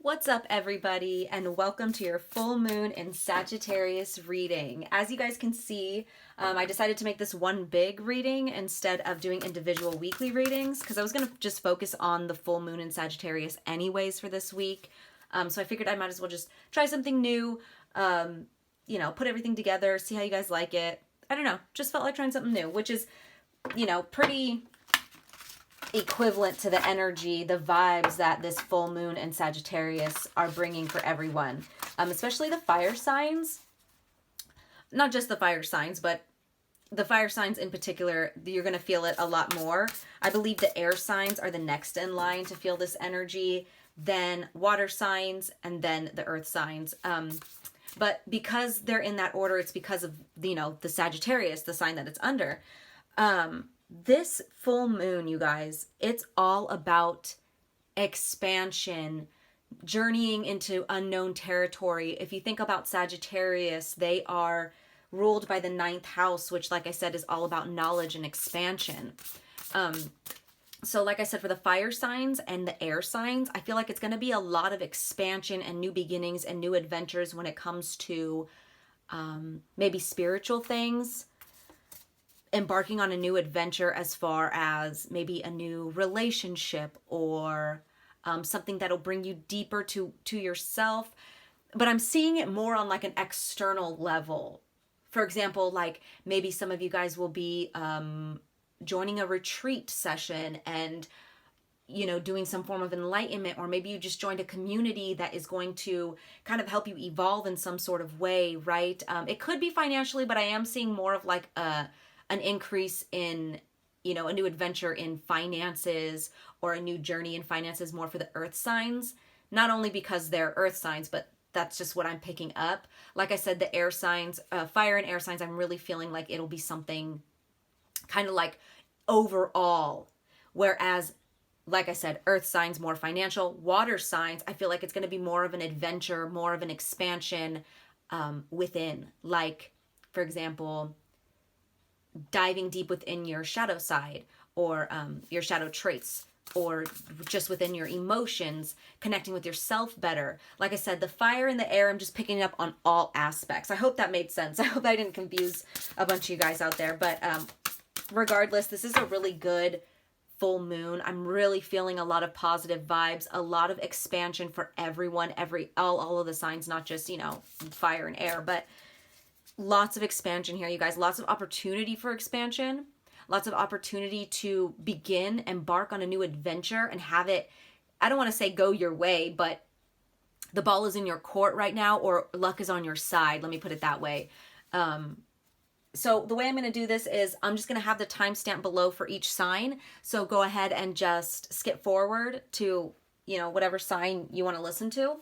What's up, everybody, and welcome to your full moon in Sagittarius reading. As you guys can see, I decided to make this one big reading instead of doing individual weekly readings because I was going to just focus on the full moon in Sagittarius anyways for this week. So I figured I might as well just try something new, put everything together, see how you guys like it. I don't know, just felt like trying something new, which is, pretty equivalent to the energy, the vibes that this full moon and Sagittarius are bringing for everyone, especially the fire signs. Not just the fire signs, but the fire signs in particular, you're going to feel it a lot more. I believe the air signs are the next in line to feel this energy, then water signs, and then the earth signs. But because they're in that order, it's because of, the Sagittarius, the sign that it's under. This full moon, you guys, it's all about expansion, journeying into unknown territory. If you think about Sagittarius, they are ruled by the 9th house, which, like I said, is all about knowledge and expansion. So like I said, for the fire signs and the air signs, I feel like it's going to be a lot of expansion and new beginnings and new adventures when it comes to maybe spiritual things, embarking on a new adventure as far as maybe a new relationship or something that'll bring you deeper to yourself. But I'm seeing it more on like an external level. For example, like maybe some of you guys will be joining a retreat session and doing some form of enlightenment, or maybe you just joined a community that is going to kind of help you evolve in some sort of way, right? It could be financially, but I am seeing more of like an increase in, a new adventure in finances or a new journey in finances, more for the earth signs. Not only because they're earth signs, but that's just what I'm picking up. Like I said, the air signs, fire and air signs, I'm really feeling like it'll be something kind of like overall. Whereas, like I said, earth signs, more financial. Water signs, I feel like it's going to be more of an adventure, more of an expansion within. Like, for example, diving deep within your shadow side or your shadow traits, or just within your emotions, connecting with yourself better. Like I said, the fire and the air, I'm just picking up on all aspects. I hope that made sense. I hope I didn't confuse a bunch of you guys out there. But regardless, this is a really good full moon. I'm really feeling a lot of positive vibes, a lot of expansion for everyone, all of the signs, not just, fire and air, but lots of expansion here, you guys. Lots of opportunity for expansion. Lots of opportunity to begin, embark on a new adventure and have it, I don't want to say go your way, but the ball is in your court right now, or luck is on your side. Let me put it that way. So the way I'm going to do this is I'm just going to have the timestamp below for each sign. So go ahead and just skip forward to, whatever sign you want to listen to.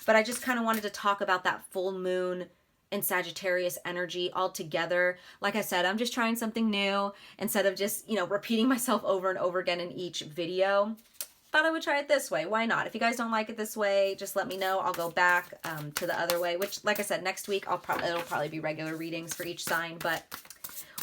But I just kind of wanted to talk about that full moon and Sagittarius energy all together. Like I said, I'm just trying something new instead of just, repeating myself over and over again in each video. Thought I would try it this way. Why not? If you guys don't like it this way, just let me know. I'll go back to the other way, which, like I said, next week it'll probably be regular readings for each sign. But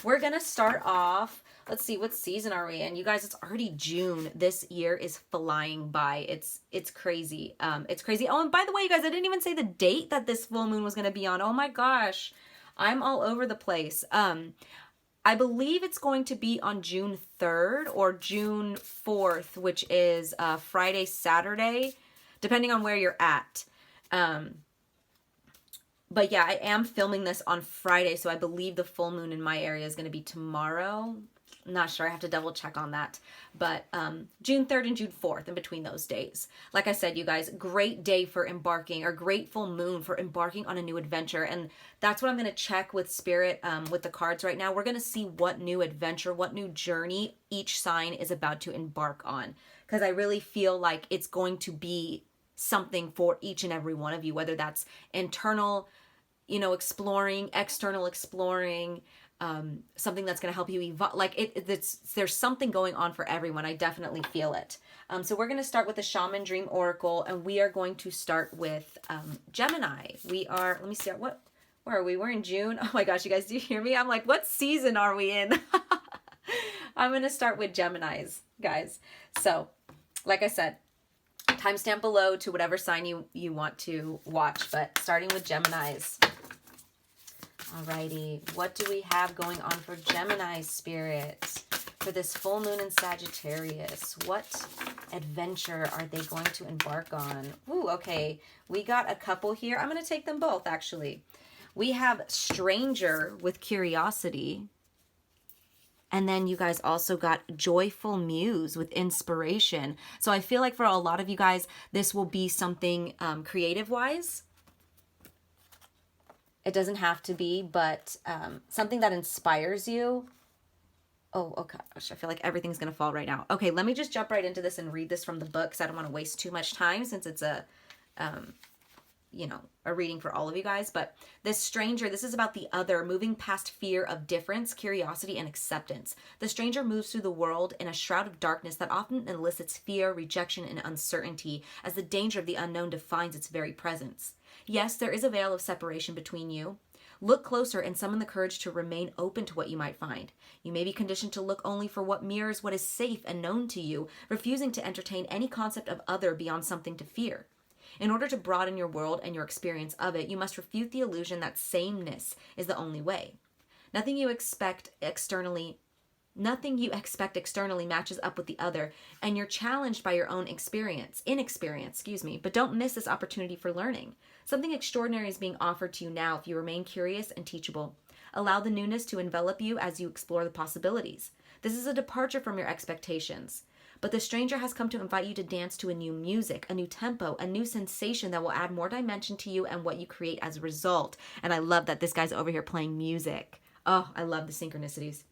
we're gonna start off. Let's see, what season are we in? You guys, it's already June. This year is flying by. It's crazy. It's crazy. Oh, and by the way, you guys, I didn't even say the date that this full moon was going to be on. Oh my gosh. I'm all over the place. I believe it's going to be on June 3rd or June 4th, which is Friday, Saturday, depending on where you're at. But yeah, I am filming this on Friday, so I believe the full moon in my area is going to be tomorrow. I'm not sure. I have to double check on that. But June 3rd and June 4th, in between those days. Like I said, you guys, great day for embarking, or great full moon for embarking on a new adventure. And that's what I'm going to check with Spirit, with the cards right now. We're going to see what new adventure, what new journey each sign is about to embark on. Because I really feel like it's going to be something for each and every one of you, whether that's internal, exploring, external exploring, something that's going to help you evolve. Like there's something going on for everyone. I definitely feel it. So we're going to start with the Shaman Dream Oracle, and we are going to start with Gemini. Let me see, where are we? We're in June. Oh my gosh, you guys, do you hear me? I'm like, what season are we in? I'm going to start with Geminis, guys. So, like I said, Timestamp below to whatever sign you want to watch, but starting with Geminis. Alrighty, what do we have going on for Gemini spirit for this full moon in Sagittarius? What adventure are they going to embark on? Ooh, okay, we got a couple here. I'm going to take them both, actually. We have stranger with curiosity. And then you guys also got joyful muse with inspiration. So I feel like for a lot of you guys, this will be something creative-wise. It doesn't have to be, but something that inspires you. Oh, okay. Gosh, I feel like everything's going to fall right now. Okay, let me just jump right into this and read this from the book because I don't want to waste too much time since it's a reading for all of you guys. But this stranger, this is about the other, moving past fear of difference, curiosity, and acceptance. The stranger moves through the world in a shroud of darkness that often elicits fear, rejection, and uncertainty as the danger of the unknown defines its very presence. Yes, there is a veil of separation between you. Look closer and summon the courage to remain open to what you might find. You may be conditioned to look only for what mirrors what is safe and known to you, refusing to entertain any concept of other beyond something to fear. In order to broaden your world and your experience of it, you must refute the illusion that sameness is the only way. Nothing you expect externally matches up with the other, and you're challenged by your own inexperience, but don't miss this opportunity for learning. Something extraordinary is being offered to you now if you remain curious and teachable. Allow the newness to envelop you as you explore the possibilities. This is a departure from your expectations. But the stranger has come to invite you to dance to a new music, a new tempo, a new sensation that will add more dimension to you and what you create as a result. And I love that this guy's over here playing music. Oh, I love the synchronicities.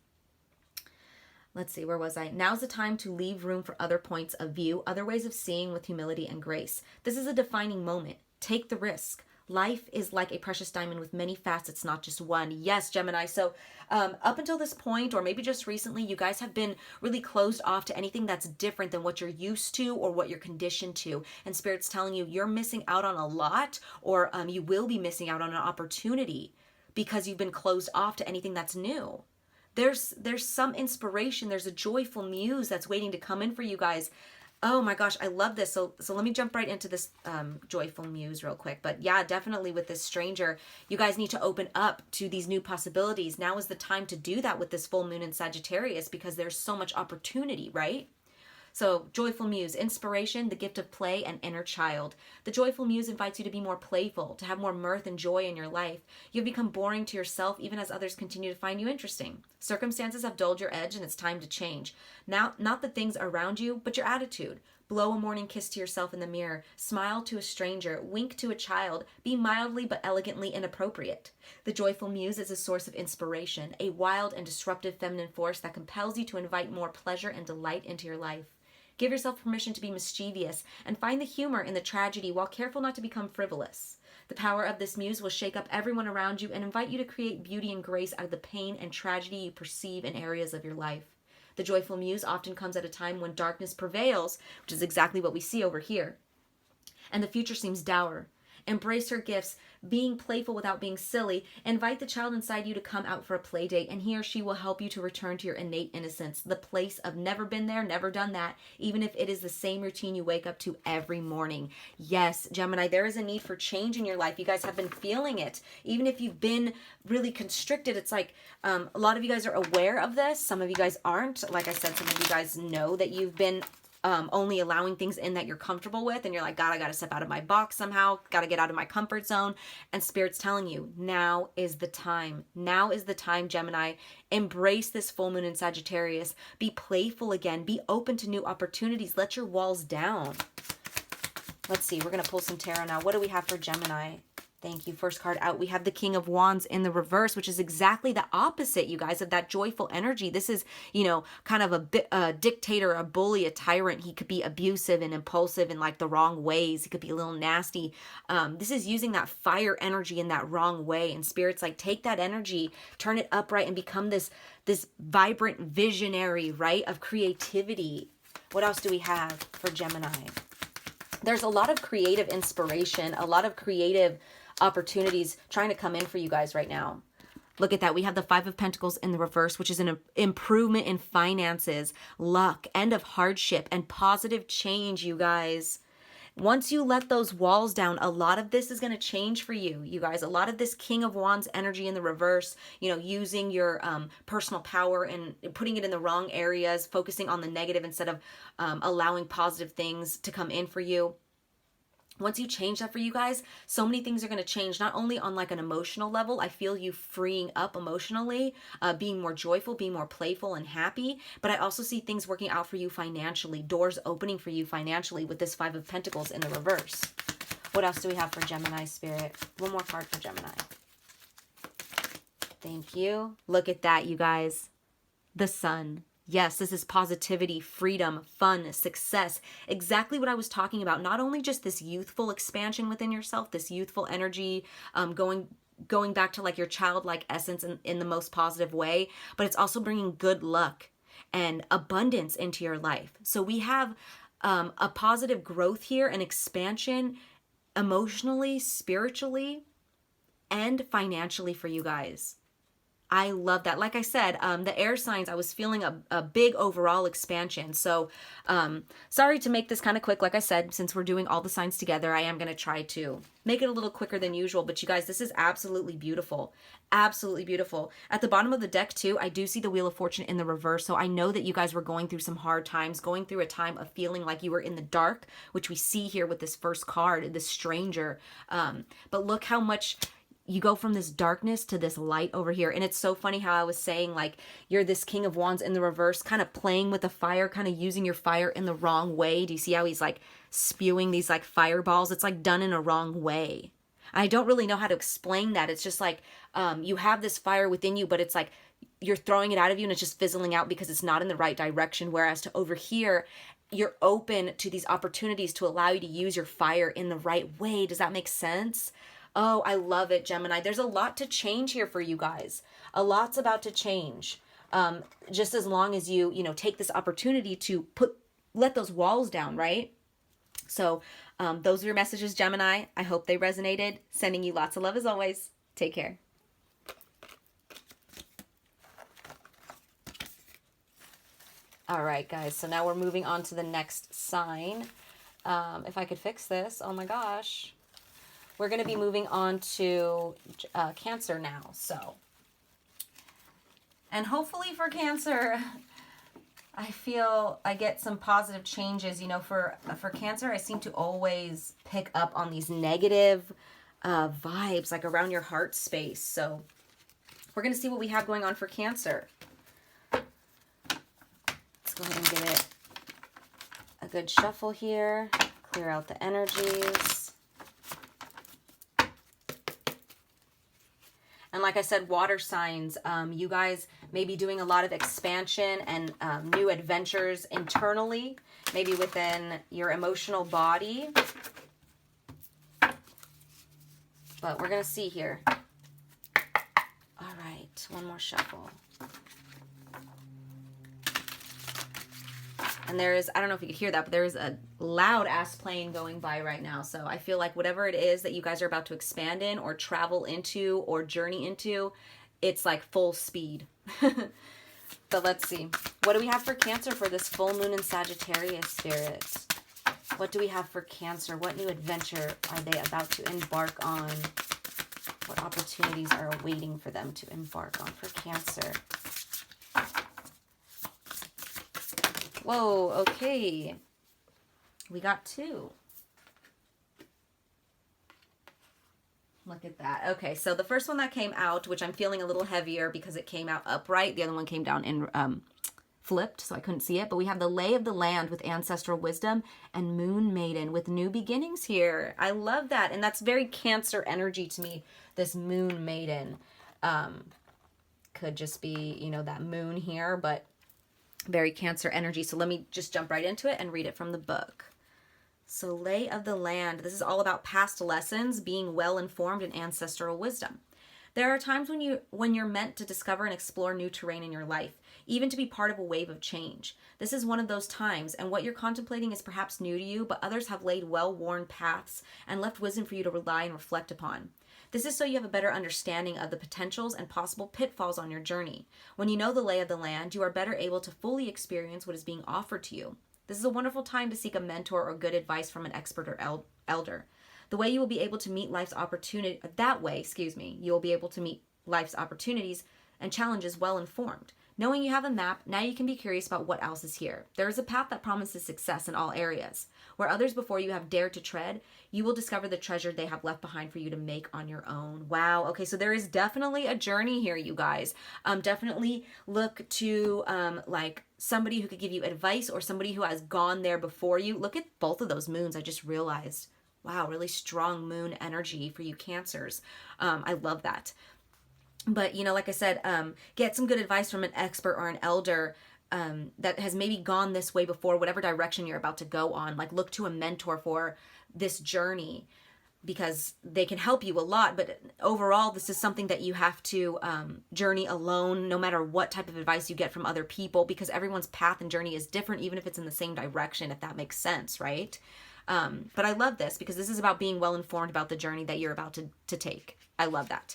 Let's see, where was I? Now's the time to leave room for other points of view, other ways of seeing with humility and grace. This is a defining moment. Take the risk. Life is like a precious diamond with many facets, not just one. Yes, Gemini. So up until this point, or maybe just recently, you guys have been really closed off to anything that's different than what you're used to or what you're conditioned to. And Spirit's telling you you're missing out on a lot, or you will be missing out on an opportunity because you've been closed off to anything that's new. There's some inspiration. There's a joyful muse that's waiting to come in for you guys. Oh my gosh, I love this. So let me jump right into this joyful muse real quick. But yeah, definitely with this stranger, you guys need to open up to these new possibilities. Now is the time to do that with this full moon in Sagittarius because there's so much opportunity, right? So joyful muse, inspiration, the gift of play, and inner child. The joyful muse invites you to be more playful, to have more mirth and joy in your life. You've become boring to yourself even as others continue to find you interesting. Circumstances have dulled your edge and it's time to change. Now, not the things around you, but your attitude. Blow a morning kiss to yourself in the mirror. Smile to a stranger. Wink to a child. Be mildly but elegantly inappropriate. The joyful muse is a source of inspiration, a wild and disruptive feminine force that compels you to invite more pleasure and delight into your life. Give yourself permission to be mischievous and find the humor in the tragedy while careful not to become frivolous. The power of this muse will shake up everyone around you and invite you to create beauty and grace out of the pain and tragedy you perceive in areas of your life. The joyful muse often comes at a time when darkness prevails, which is exactly what we see over here, and the future seems dour. Embrace her gifts, being playful without being silly. Invite the child inside you to come out for a play date, and he or she will help you to return to your innate innocence, the place of never been there, never done that, even if it is the same routine you wake up to every morning. Yes, Gemini, there is a need for change in your life. You guys have been feeling it. Even if you've been really constricted, it's like a lot of you guys are aware of this. Some of you guys aren't. Like I said, some of you guys know that you've been only allowing things in that you're comfortable with, and you're like, God, I gotta step out of my box somehow, gotta get out of my comfort zone. And Spirit's telling you, now is the time. Now is the time, Gemini. Embrace this full moon in Sagittarius. Be playful again. Be open to new opportunities. Let your walls down. Let's see, we're gonna pull some tarot now. What do we have for Gemini? Thank you. First card out, we have the King of Wands in the reverse, which is exactly the opposite, you guys, of that joyful energy. This is, kind of a dictator, a bully, a tyrant. He could be abusive and impulsive in like the wrong ways. He could be a little nasty. This is using that fire energy in that wrong way. And Spirit's like, take that energy, turn it upright, and become this vibrant visionary, right, of creativity. What else do we have for Gemini? There's a lot of creative inspiration, a lot of creative opportunities trying to come in for you guys right now. Look at that. We have the Five of Pentacles in the reverse, which is an improvement in finances, luck, end of hardship, and positive change, you guys. Once you let those walls down, a lot of this is going to change for you, you guys. A lot of this King of Wands energy in the reverse, you know, using your personal power and putting it in the wrong areas, focusing on the negative instead of allowing positive things to come in for you. Once you change that for you guys, so many things are going to change, not only on like an emotional level. I feel you freeing up emotionally, being more joyful, being more playful and happy. But I also see things working out for you financially, doors opening for you financially with this Five of Pentacles in the reverse. What else do we have for Gemini spirit? One more card for Gemini. Thank you. Look at that, you guys. The Sun. Yes, this is positivity, freedom, fun, success. Exactly what I was talking about. Not only just this youthful expansion within yourself, this youthful energy, going back to like your childlike essence in the most positive way, but it's also bringing good luck and abundance into your life. So we have a positive growth here, an expansion emotionally, spiritually, and financially for you guys. I love that. Like I said, the air signs, I was feeling a big overall expansion. So sorry to make this kind of quick. Like I said, since we're doing all the signs together, I am going to try to make it a little quicker than usual. But you guys, this is absolutely beautiful. Absolutely beautiful. At the bottom of the deck too, I do see the Wheel of Fortune in the reverse. So I know that you guys were going through some hard times, going through a time of feeling like you were in the dark, which we see here with this first card, this stranger. But look how much you go from this darkness to this light over here. And it's so funny how I was saying, like, you're this King of Wands in the reverse, kind of playing with the fire, kind of using your fire in the wrong way. Do you see how he's like spewing these like fireballs? It's like done in a wrong way. I don't really know how to explain that. It's just like you have this fire within you, but it's like you're throwing it out of you and it's just fizzling out because it's not in the right direction. Whereas to over here, you're open to these opportunities to allow you to use your fire in the right way. Does that make sense? Oh, I love it, Gemini. There's a lot to change here for you guys. A lot's about to change. Just as long as you take this opportunity to let those walls down, right? So those are your messages, Gemini. I hope they resonated. Sending you lots of love as always. Take care. All right, guys. So now we're moving on to the next sign. If I could fix this. Oh my gosh. We're going to be moving on to Cancer now. So, and hopefully for Cancer, I feel I get some positive changes. You know, for Cancer, I seem to always pick up on these negative vibes, like around your heart space. So we're going to see what we have going on for Cancer. Let's go ahead and give it a good shuffle here. Clear out the energies. And like I said, water signs, you guys may be doing a lot of expansion and new adventures internally, maybe within your emotional body. But we're going to see here. All right, one more shuffle. And there is, I don't know if you could hear that, but there is a loud ass plane going by right now. So I feel like whatever it is that you guys are about to expand in or travel into or journey into, it's like full speed. But let's see. What do we have for Cancer for this full moon in Sagittarius, spirit? What do we have for Cancer? What new adventure are they about to embark on? What opportunities are awaiting for them to embark on for Cancer? Whoa, okay. We got two. Look at that. Okay, so the first one that came out, which I'm feeling a little heavier because it came out upright. The other one came down and flipped, so I couldn't see it. But we have the Lay of the Land with ancestral wisdom and Moon Maiden with new beginnings here. I love that. And that's very Cancer energy to me, this Moon Maiden. Could just be, you know, that moon here, but very Cancer energy. So let me just jump right into it and read it from the book. So Lay of the Land. This is all about past lessons, being well informed in ancestral wisdom. There are times when you're meant to discover and explore new terrain in your life, even to be part of a wave of change. This is one of those times, and what you're contemplating is perhaps new to you, but others have laid well-worn paths and left wisdom for you to rely and reflect upon. This is so you have a better understanding of the potentials and possible pitfalls on your journey. When you know the lay of the land, you are better able to fully experience what is being offered to you. This is a wonderful time to seek a mentor or good advice from an expert or elder. The way you will be able to meet life's opportunity, you will be able to meet life's opportunities and challenges well informed. Knowing you have a map, now you can be curious about what else is here. There is a path that promises success in all areas. Where others before you have dared to tread, you will discover the treasure they have left behind for you to make on your own. Wow. Okay, so there is definitely a journey here, you guys. Definitely look to like somebody who could give you advice or somebody who has gone there before you. Look at both of those moons. I just realized. Wow, really strong moon energy for you Cancers. I love that. But, you know, like I said, get some good advice from an expert or an elder that has maybe gone this way before, whatever direction you're about to go on. Like, look to a mentor for this journey because they can help you a lot. But overall, this is something that you have to journey alone, no matter what type of advice you get from other people, because everyone's path and journey is different, even if it's in the same direction, if that makes sense, right? But I love this because this is about being well informed about the journey that you're about to take. I love that.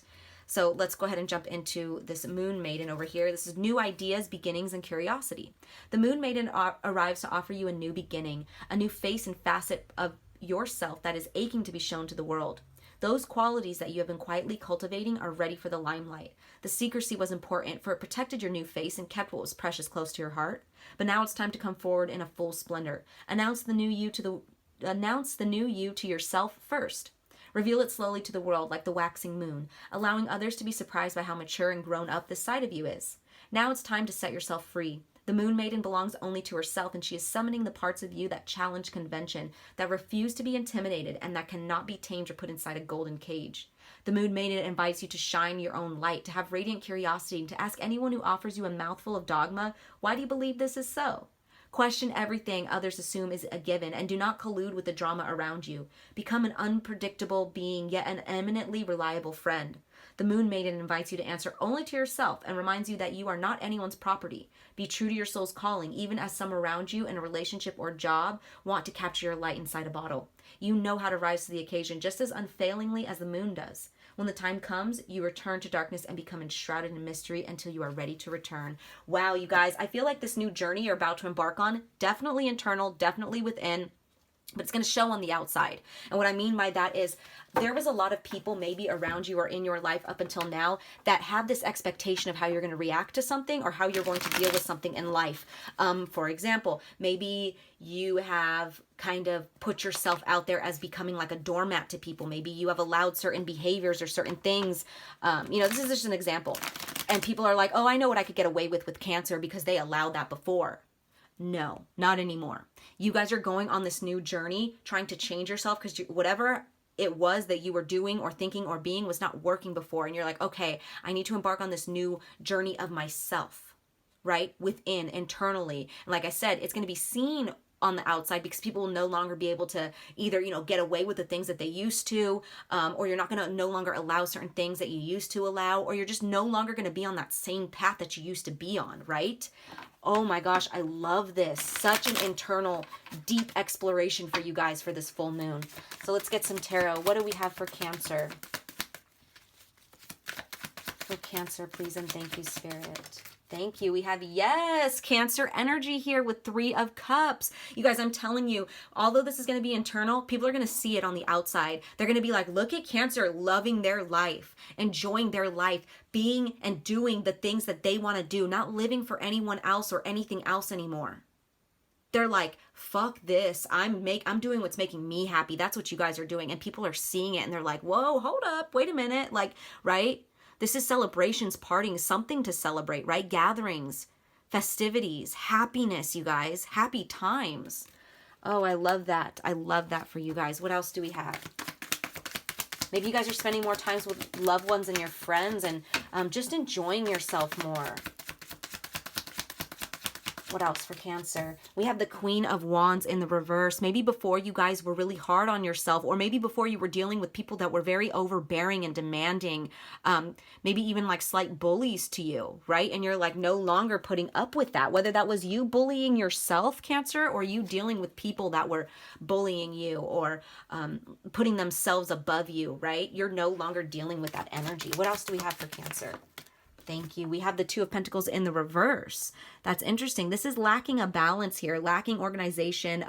So let's go ahead and jump into this Moon Maiden over here. This is new ideas, beginnings, and curiosity. The Moon Maiden arrives to offer you a new beginning, a new face and facet of yourself that is aching to be shown to the world. Those qualities that you have been quietly cultivating are ready for the limelight. The secrecy was important, for it protected your new face and kept what was precious close to your heart. But now it's time to come forward in a full splendor. Announce the new you to yourself first. Reveal it slowly to the world like the waxing moon, allowing others to be surprised by how mature and grown up this side of you is. Now it's time to set yourself free. The Moon Maiden belongs only to herself, and she is summoning the parts of you that challenge convention, that refuse to be intimidated, and that cannot be tamed or put inside a golden cage. The Moon Maiden invites you to shine your own light, to have radiant curiosity, and to ask anyone who offers you a mouthful of dogma, why do you believe this is so? Question everything others assume is a given, and do not collude with the drama around you. Become an unpredictable being, yet an eminently reliable friend. The Moon Maiden invites you to answer only to yourself and reminds you that you are not anyone's property. Be true to your soul's calling, even as some around you in a relationship or job want to capture your light inside a bottle. You know how to rise to the occasion just as unfailingly as the moon does. When the time comes, you return to darkness and become enshrouded in mystery until you are ready to return. Wow, you guys, I feel like this new journey you're about to embark on, definitely internal, definitely within, but it's going to show on the outside. And what I mean by that is there was a lot of people maybe around you or in your life up until now that have this expectation of how you're going to react to something or how you're going to deal with something in life. For example, maybe you have kind of put yourself out there as becoming like a doormat to people. Maybe you have allowed certain behaviors or certain things. This is just an example. And people are like, oh, I know what I could get away with Cancer because they allowed that before. No, not anymore. You guys are going on this new journey, trying to change yourself because whatever it was that you were doing or thinking or being was not working before. And you're like, okay, I need to embark on this new journey of myself, right? Within, internally. And like I said, it's going to be seen on the outside because people will no longer be able to either, get away with the things that they used to, or you're not going to no longer allow certain things that you used to allow, or you're just no longer going to be on that same path that you used to be on, right? Oh my gosh, I love this. Such an internal, deep exploration for you guys for this full moon. So let's get some tarot. What do we have for Cancer? For Cancer, please and thank you, Spirit. Thank you. We have, yes, Cancer energy here with 3 of Cups. You guys, I'm telling you, although this is going to be internal, people are going to see it on the outside. They're going to be like, look at Cancer loving their life, enjoying their life, being and doing the things that they want to do, not living for anyone else or anything else anymore. They're like, fuck this. I'm doing what's making me happy. That's what you guys are doing. And people are seeing it and they're like, whoa, hold up. Wait a minute. Like, right? This is celebrations, partying, something to celebrate, right? Gatherings, festivities, happiness, you guys. Happy times. Oh, I love that. I love that for you guys. What else do we have? Maybe you guys are spending more time with loved ones and your friends and just enjoying yourself more. What else for Cancer? We have the Queen of Wands in the reverse. Maybe before you guys were really hard on yourself, or maybe before you were dealing with people that were very overbearing and demanding, maybe even like slight bullies to you, right? And you're like no longer putting up with that, whether that was you bullying yourself, Cancer, or you dealing with people that were bullying you or putting themselves above you, right? You're no longer dealing with that energy. What else do we have for Cancer? Thank you. We have the Two of Pentacles in the reverse. That's interesting. This is lacking a balance here, lacking organization,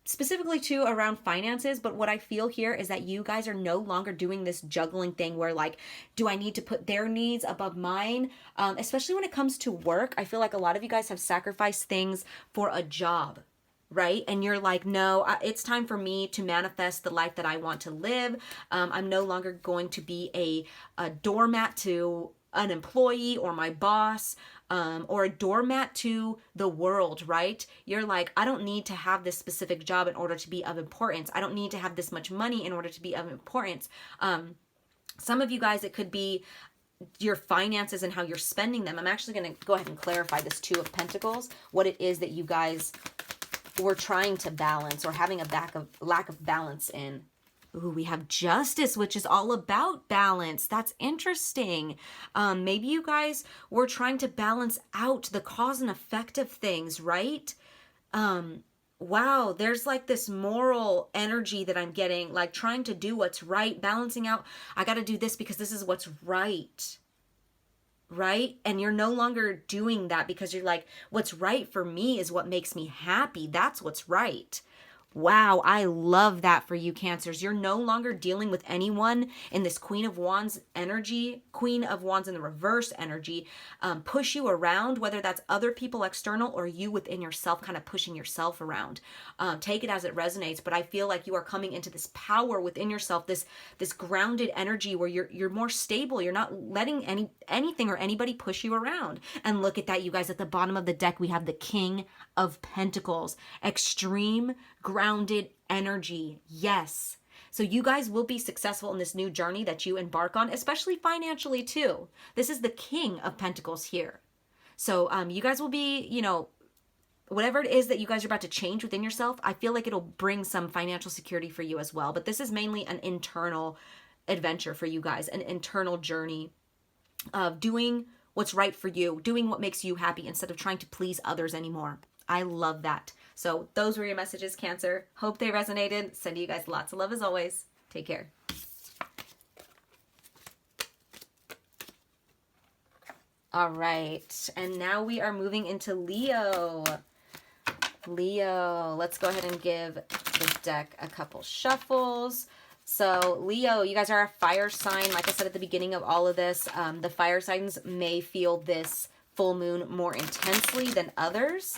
specifically too around finances. But what I feel here is that you guys are no longer doing this juggling thing where like, do I need to put their needs above mine? Especially when it comes to work. I feel like a lot of you guys have sacrificed things for a job, right? And you're like, no, it's time for me to manifest the life that I want to live. I'm no longer going to be a doormat to an employee or my boss, or a doormat to the world, right? You're like, I don't need to have this specific job in order to be of importance. I don't need to have this much money in order to be of importance. Some of you guys, it could be your finances and how you're spending them. I'm actually going to go ahead and clarify this Two of Pentacles, what it is that you guys were trying to balance or having a lack of balance in. Ooh, we have Justice, which is all about balance. That's interesting. Maybe you guys were trying to balance out the cause and effect of things, right? Wow, there's like this moral energy that I'm getting, like trying to do what's right, balancing out. I got to do this because this is what's right. Right? And you're no longer doing that because you're like, what's right for me is what makes me happy. That's what's right. Wow, I love that for you, Cancers. You're no longer dealing with anyone in this Queen of Wands energy, Queen of Wands in the reverse energy, push you around, whether that's other people external or you within yourself kind of pushing yourself around. Take it as it resonates, but I feel like you are coming into this power within yourself, this grounded energy where you're more stable. You're not letting anything or anybody push you around. And look at that, you guys. At the bottom of the deck, we have the King of Pentacles, extreme grounded energy. Yes. So you guys will be successful in this new journey that you embark on, especially financially too. This is the King of Pentacles here. So you guys will be, you know, whatever it is that you guys are about to change within yourself, I feel like it'll bring some financial security for you as well. But this is mainly an internal adventure for you guys, an internal journey of doing what's right for you, doing what makes you happy instead of trying to please others anymore. I love that. So those were your messages, Cancer. Hope they resonated. Sending you guys lots of love as always. Take care. All right. And now we are moving into Leo. Leo. Let's go ahead and give this deck a couple shuffles. So Leo, you guys are a fire sign. Like I said at the beginning of all of this, the fire signs may feel this full moon more intensely than others.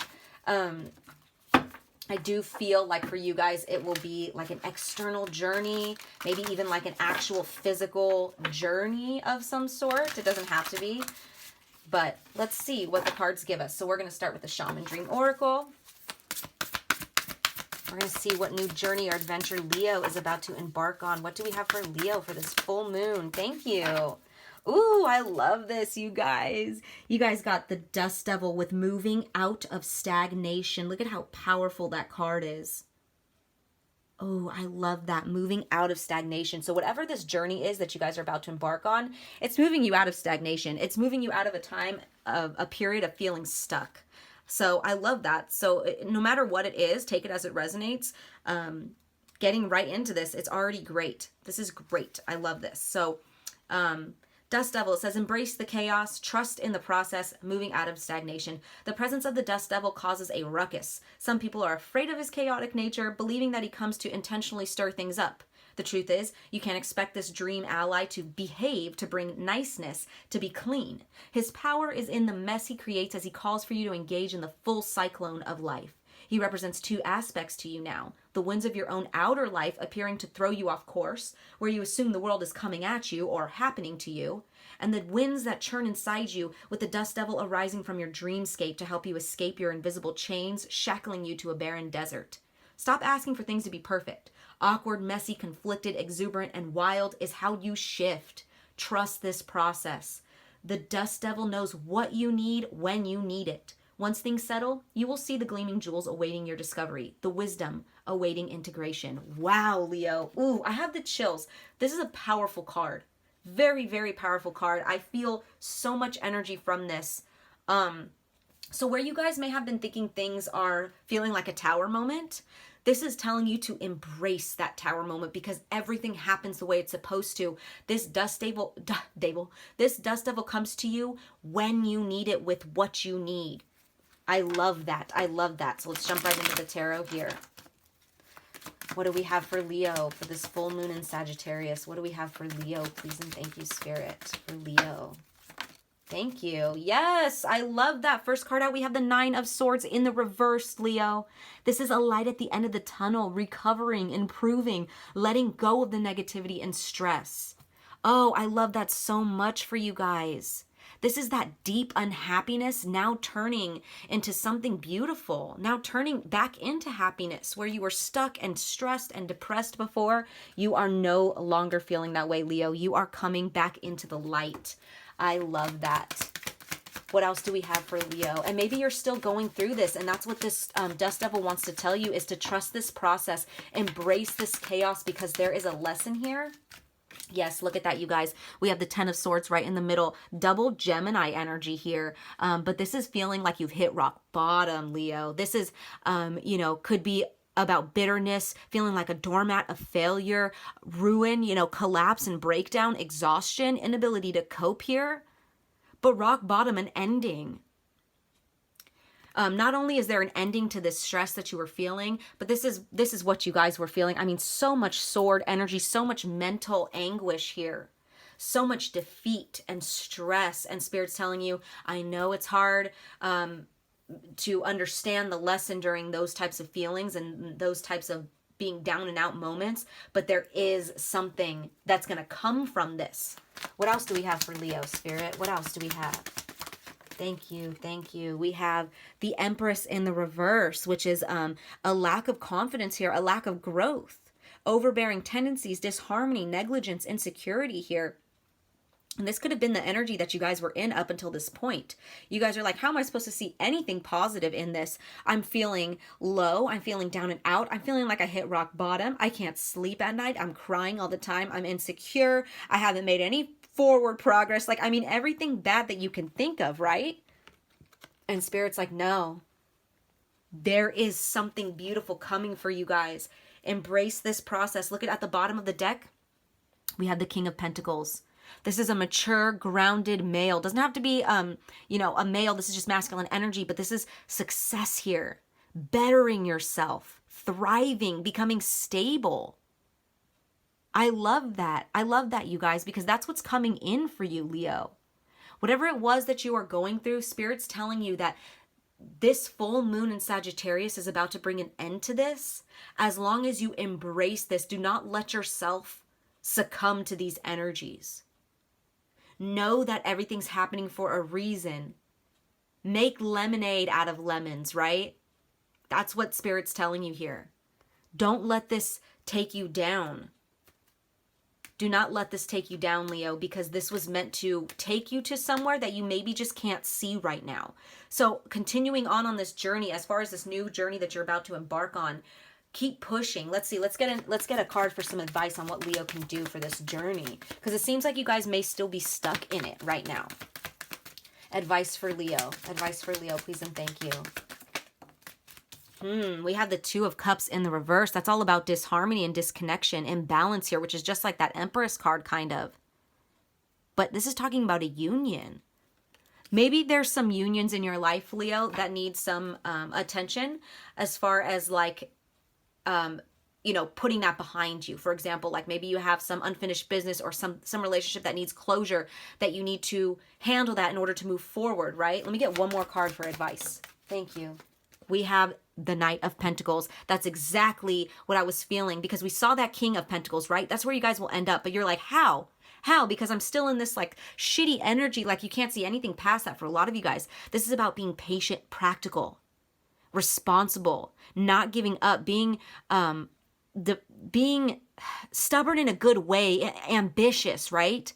I do feel like for you guys, it will be like an external journey, maybe even like an actual physical journey of some sort. It doesn't have to be, but let's see what the cards give us. So we're going to start with the Shaman Dream Oracle. We're going to see what new journey or adventure Leo is about to embark on. What do we have for Leo for this full moon? Thank you. Ooh, I love this, you guys. You guys got the Dust Devil with moving out of stagnation. Look at how powerful that card is. Oh, I love that. Moving out of stagnation. So whatever this journey is that you guys are about to embark on, it's moving you out of stagnation. It's moving you out of a time of a period of feeling stuck. So I love that. So no matter what it is, take it as it resonates. Getting right into this, it's already great. This is great. I love this. So, Dust Devil, it says, embrace the chaos, trust in the process, moving out of stagnation. The presence of the Dust Devil causes a ruckus. Some people are afraid of his chaotic nature, believing that he comes to intentionally stir things up. The truth is, you can't expect this dream ally to behave, to bring niceness, to be clean. His power is in the mess he creates as he calls for you to engage in the full cyclone of life. He represents two aspects to you now. The winds of your own outer life appearing to throw you off course, where you assume the world is coming at you or happening to you, and the winds that churn inside you with the Dust Devil arising from your dreamscape to help you escape your invisible chains, shackling you to a barren desert. Stop asking for things to be perfect. Awkward, messy, conflicted, exuberant, and wild is how you shift. Trust this process. The Dust Devil knows what you need when you need it. Once things settle, you will see the gleaming jewels awaiting your discovery, the wisdom awaiting integration. Wow, Leo. Ooh, I have the chills. This is a powerful card. Very, very powerful card. I feel so much energy from this. So where you guys may have been thinking things are feeling like a tower moment, This is telling you to embrace that Tower moment because everything happens the way it's supposed to. This dust devil comes to you when you need it with what you need. I love that. I love that. So let's jump right into the tarot here. What do we have for Leo for this full moon in Sagittarius? What do we have for Leo? Please and thank you, Spirit, for Leo. Thank you. Yes, I love that. First card out, we have the Nine of Swords in the reverse, Leo. This is a light at the end of the tunnel, recovering, improving, letting go of the negativity and stress. Oh, I love that so much for you guys. This is that deep unhappiness now turning into something beautiful, now turning back into happiness. Where you were stuck and stressed and depressed before, you are no longer feeling that way, Leo. You are coming back into the light. I love that. What else do we have for Leo? And maybe you're still going through this, and that's what this Dust Devil wants to tell you, is to trust this process, embrace this chaos, because there is a lesson here. Yes, look at that, you guys. We have the Ten of Swords right in the middle. Double Gemini energy here. But this is feeling like you've hit rock bottom, Leo. This is, you know, could be about bitterness, feeling like a doormat of failure, ruin, you know, collapse and breakdown, exhaustion, inability to cope here. But rock bottom, an ending. Not only is there an ending to this stress that you were feeling, but this is what you guys were feeling. I mean, so much sword energy, so much mental anguish here, so much defeat and stress, and Spirit's telling you, I know it's hard to understand the lesson during those types of feelings and those types of being down and out moments, but there is something that's going to come from this. What else do we have for Leo, Spirit? What else do we have? Thank you. Thank you. We have the Empress in the reverse, which is a lack of confidence here, a lack of growth, overbearing tendencies, disharmony, negligence, insecurity here. And this could have been the energy that you guys were in up until this point. You guys are like, how am I supposed to see anything positive in this? I'm feeling low. I'm feeling down and out. I'm feeling like I hit rock bottom. I can't sleep at night. I'm crying all the time. I'm insecure. I haven't made any forward progress. Like, I mean, everything bad that you can think of, right? And Spirit's like, no, there is something beautiful coming for you guys. Embrace this process. Look at the bottom of the deck. We have the King of Pentacles. This is a mature, grounded male. Doesn't have to be, you know, a male. This is just masculine energy, but this is success here. Bettering yourself, thriving, becoming stable. I love that. I love that, you guys, because that's what's coming in for you, Leo. Whatever it was that you are going through, Spirit's telling you that this full moon in Sagittarius is about to bring an end to this. As long as you embrace this, do not let yourself succumb to these energies. Know that everything's happening for a reason. Make lemonade out of lemons, right? That's what Spirit's telling you here. Don't let this take you down. Do not let this take you down, Leo, because this was meant to take you to somewhere that you maybe just can't see right now. So continuing on this journey, as far as this new journey that you're about to embark on, keep pushing. Let's see. Let's get a card for some advice on what Leo can do for this journey, because it seems like you guys may still be stuck in it right now. Advice for Leo. Advice for Leo, please and thank you. We have the Two of Cups in the reverse. That's all about disharmony and disconnection, imbalance here, which is just like that Empress card kind of. But this is talking about a union. Maybe there's some unions in your life, Leo, that need some attention, as far as like, you know, putting that behind you. For example, like maybe you have some unfinished business or some relationship that needs closure, that you need to handle that in order to move forward, right? Let me get one more card for advice. Thank you. We have the Knight of Pentacles. That's exactly what I was feeling, because we saw that King of Pentacles, right? That's where you guys will end up. But you're like, how? How? Because I'm still in this like shitty energy, like you can't see anything past that for a lot of you guys. This is about being patient, practical, responsible, not giving up, being stubborn in a good way, ambitious, right?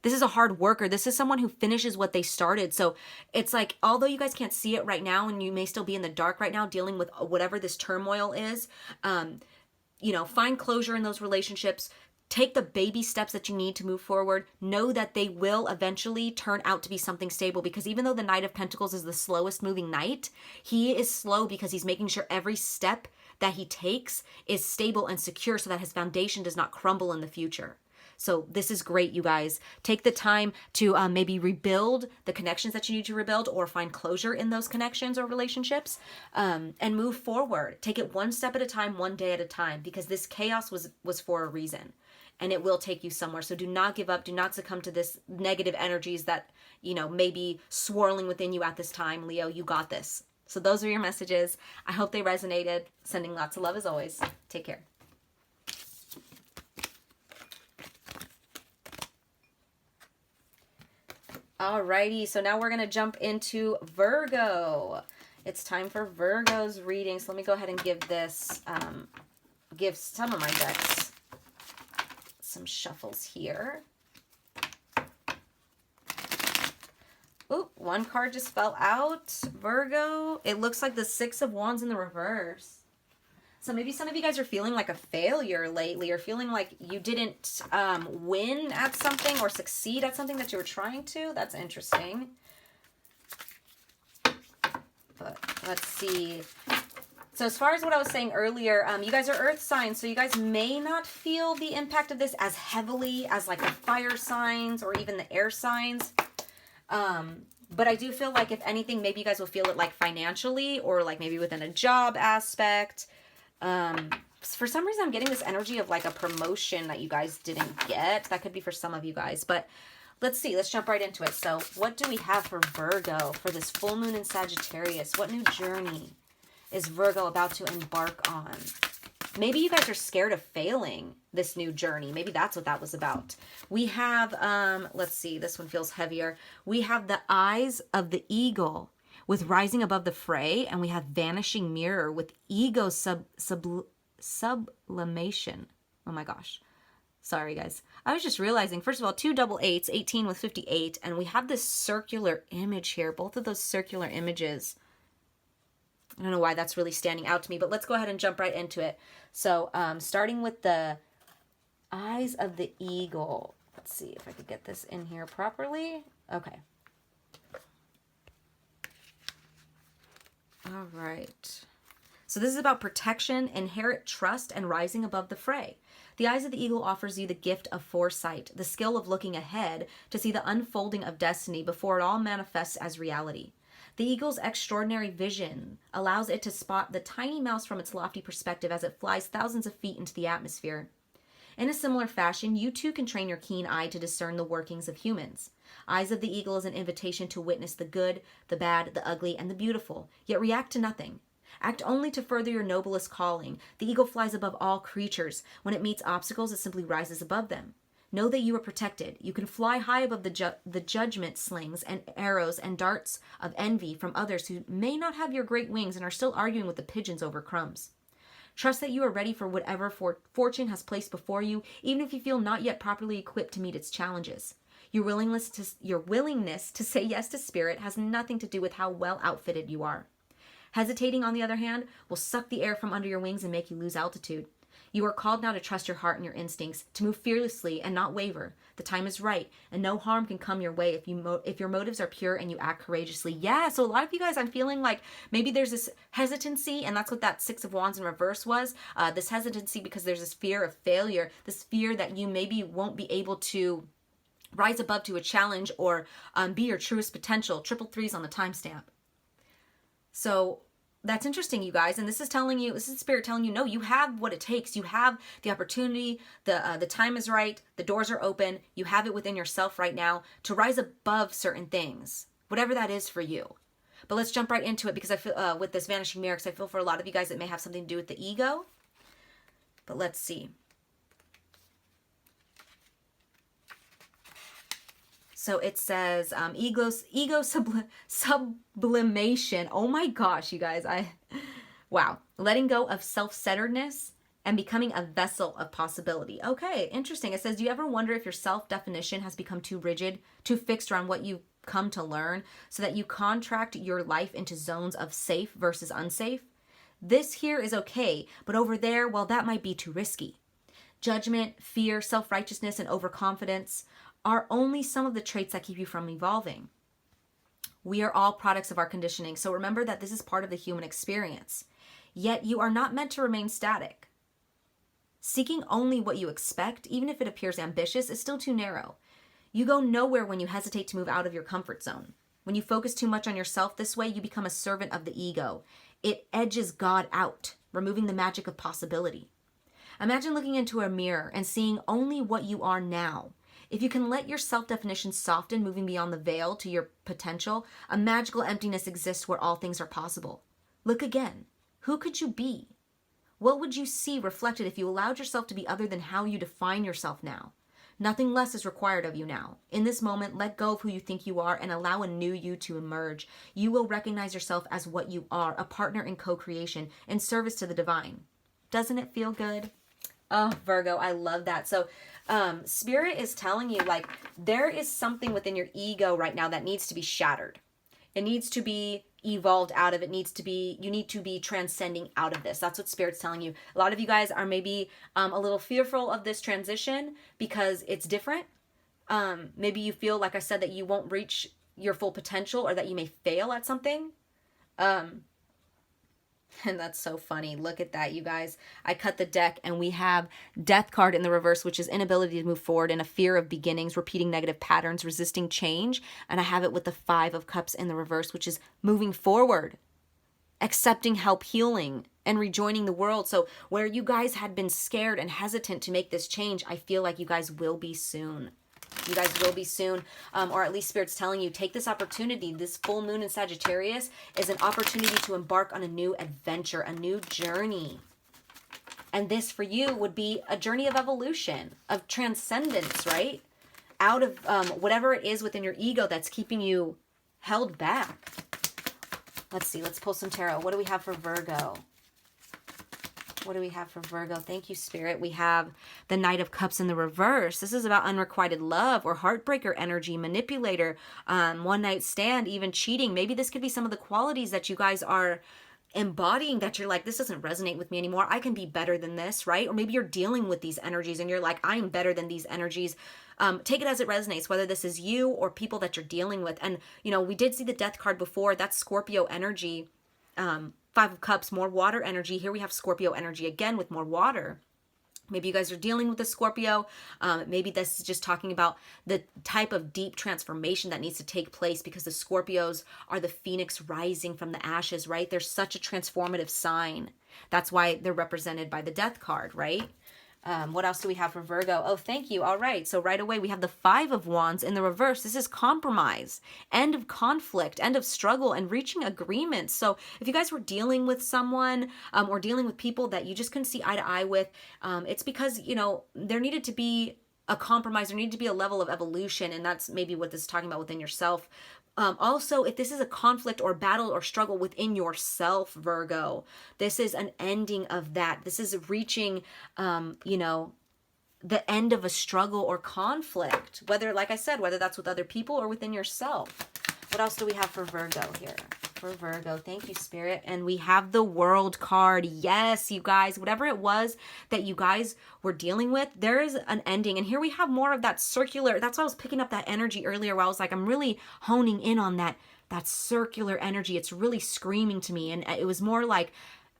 This is a hard worker. This is someone who finishes what they started. So it's like, although you guys can't see it right now and you may still be in the dark right now dealing with whatever this turmoil is, you know, find closure in those relationships. Take the baby steps that you need to move forward. Know that they will eventually turn out to be something stable, because even though the Knight of Pentacles is the slowest moving knight, he is slow because he's making sure every step that he takes is stable and secure so that his foundation does not crumble in the future. So this is great, you guys. Take the time to maybe rebuild the connections that you need to rebuild, or find closure in those connections or relationships, and move forward. Take it one step at a time, one day at a time, because this chaos was for a reason, and it will take you somewhere. So do not give up. Do not succumb to this negative energies that, you know, may be swirling within you at this time. Leo, you got this. So those are your messages. I hope they resonated. Sending lots of love as always. Take care. Alrighty, so now we're going to jump into Virgo. It's time for Virgo's reading. So let me go ahead and give this, give some of my decks some shuffles here. Ooh, one card just fell out. Virgo, it looks like the Six of Wands in the reverse. So maybe some of you guys are feeling like a failure lately, or feeling like you didn't win at something or succeed at something that you were trying to. That's interesting. But let's see. So as far as what I was saying earlier, you guys are earth signs, so you guys may not feel the impact of this as heavily as like the fire signs or even the air signs. But I do feel like if anything, maybe you guys will feel it like financially, or like maybe within a job aspect. For some reason I'm getting this energy of like a promotion that you guys didn't get. That could be for some of you guys, but let's see. Let's jump right into it. So what do we have for Virgo for this full moon in Sagittarius? What new journey is Virgo about to embark on? Maybe you guys are scared of failing this new journey. Maybe that's what that was about. We have, let's see, this one feels heavier. We have the eyes of the eagle with rising above the fray, and we have vanishing mirror with ego sublimation. Oh my gosh. Sorry, guys. I was just realizing, first of all, 2 double 8s, 18 with 58, and we have this circular image here. Both of those circular images. I don't know why that's really standing out to me, but let's go ahead and jump right into it. So, starting with the eyes of the eagle. Let's see if I could get this in here properly. Okay. All right. So this is about protection, inherent trust, and rising above the fray. The eyes of the eagle offers you the gift of foresight, the skill of looking ahead to see the unfolding of destiny before it all manifests as reality. The eagle's extraordinary vision allows it to spot the tiny mouse from its lofty perspective as it flies thousands of feet into the atmosphere. In a similar fashion, you too can train your keen eye to discern the workings of humans. Eyes of the eagle is an invitation to witness the good, the bad, the ugly, and the beautiful, yet react to nothing. Act only to further your noblest calling. The eagle flies above all creatures. When it meets obstacles, it simply rises above them. Know that you are protected. You can fly high above the judgment slings and arrows and darts of envy from others who may not have your great wings and are still arguing with the pigeons over crumbs. Trust that you are ready for whatever fortune has placed before you, even if you feel not yet properly equipped to meet its challenges. Your willingness to say yes to spirit has nothing to do with how well outfitted you are. Hesitating, on the other hand, will suck the air from under your wings and make you lose altitude. You are called now to trust your heart and your instincts, to move fearlessly and not waver. The time is right, and no harm can come your way if your motives are pure and you act courageously. Yeah, so a lot of you guys, I'm feeling like maybe there's this hesitancy, and that's what that Six of Wands in reverse was. This hesitancy because there's this fear of failure, this fear that you maybe won't be able to rise above to a challenge or be your truest potential. 333s on the timestamp. So that's interesting, you guys. And this is telling you, this is Spirit telling you, no, you have what it takes. You have the opportunity. The time is right. The doors are open. You have it within yourself right now to rise above certain things, whatever that is for you. But let's jump right into it, because I feel with this vanishing mirror, because I feel for a lot of you guys it may have something to do with the ego. But let's see. So it says ego sublimation. Oh my gosh, you guys. Wow. Letting go of self-centeredness and becoming a vessel of possibility. Okay, interesting. It says, do you ever wonder if your self-definition has become too rigid, too fixed around what you've come to learn, so that you contract your life into zones of safe versus unsafe? This here is okay, but over there, well, that might be too risky. Judgment, fear, self-righteousness, and overconfidence are only some of the traits that keep you from evolving. We are all products of our conditioning, so remember that this is part of the human experience. Yet you are not meant to remain static. Seeking only what you expect, even if it appears ambitious, is still too narrow. You go nowhere when you hesitate to move out of your comfort zone. When you focus too much on yourself this way, you become a servant of the ego. It edges God out, removing the magic of possibility. Imagine looking into a mirror and seeing only what you are now. If you can let your self-definition soften, moving beyond the veil to your potential, a magical emptiness exists where all things are possible. Look again. Who could you be? What would you see reflected if you allowed yourself to be other than how you define yourself now? Nothing less is required of you now. In this moment, let go of who you think you are and allow a new you to emerge. You will recognize yourself as what you are, a partner in co-creation, in service to the divine. Doesn't it feel good? Oh, Virgo, I love that. So, Spirit is telling you, like, there is something within your ego right now that needs to be shattered. It needs to be evolved out of it. You need to be transcending out of this. That's what Spirit's telling you. A lot of you guys are maybe a little fearful of this transition because it's different. Maybe you feel, like I said, that you won't reach your full potential or that you may fail at something. And that's so funny. Look at that, you guys. I cut the deck and we have Death card in the reverse, which is inability to move forward and a fear of beginnings, repeating negative patterns, resisting change. And I have it with the 5 of Cups in the reverse, which is moving forward, accepting help, healing, and rejoining the world. So where you guys had been scared and hesitant to make this change, I feel like you guys will be soon. You guys will be soon, or at least Spirit's telling you, take this opportunity. This full moon in Sagittarius is an opportunity to embark on a new adventure, a new journey. And this for you would be a journey of evolution, of transcendence, right? Out of whatever it is within your ego that's keeping you held back. Let's see, let's pull some tarot. What do we have for Virgo? What do we have for Virgo? Thank you, Spirit. We have the Knight of Cups in the reverse. This is about unrequited love or heartbreaker energy, manipulator, one night stand, even cheating. Maybe this could be some of the qualities that you guys are embodying that you're like, this doesn't resonate with me anymore. I can be better than this, right? Or maybe you're dealing with these energies and you're like, I am better than these energies. Take it as it resonates, whether this is you or people that you're dealing with. And, you know, we did see the Death card before. That's Scorpio energy. 5 of Cups, more water energy. Here we have Scorpio energy again with more water. Maybe you guys are dealing with a Scorpio. Maybe this is just talking about the type of deep transformation that needs to take place because the Scorpios are the phoenix rising from the ashes, right? They're such a transformative sign. That's why they're represented by the Death card, right? What else do we have for Virgo? Oh, thank you. All right. So right away, we have the 5 of Wands in the reverse. This is compromise, end of conflict, end of struggle, and reaching agreements. So if you guys were dealing with someone or dealing with people that you just couldn't see eye to eye with, it's because, you know, there needed to be a compromise. There needed to be a level of evolution. And that's maybe what this is talking about within yourself. Also, if this is a conflict or battle or struggle within yourself, Virgo, this is an ending of that. This is reaching, you know, the end of a struggle or conflict, whether, like I said, whether that's with other people or within yourself. What else do we have for Virgo here? For Virgo, thank you, Spirit. And we have the World card. Yes, you guys, whatever it was that you guys were dealing with, there is an ending. And here we have more of that circular. That's why I was picking up that energy earlier, where I was like, I'm really honing in on that circular energy. It's really screaming to me. And it was more like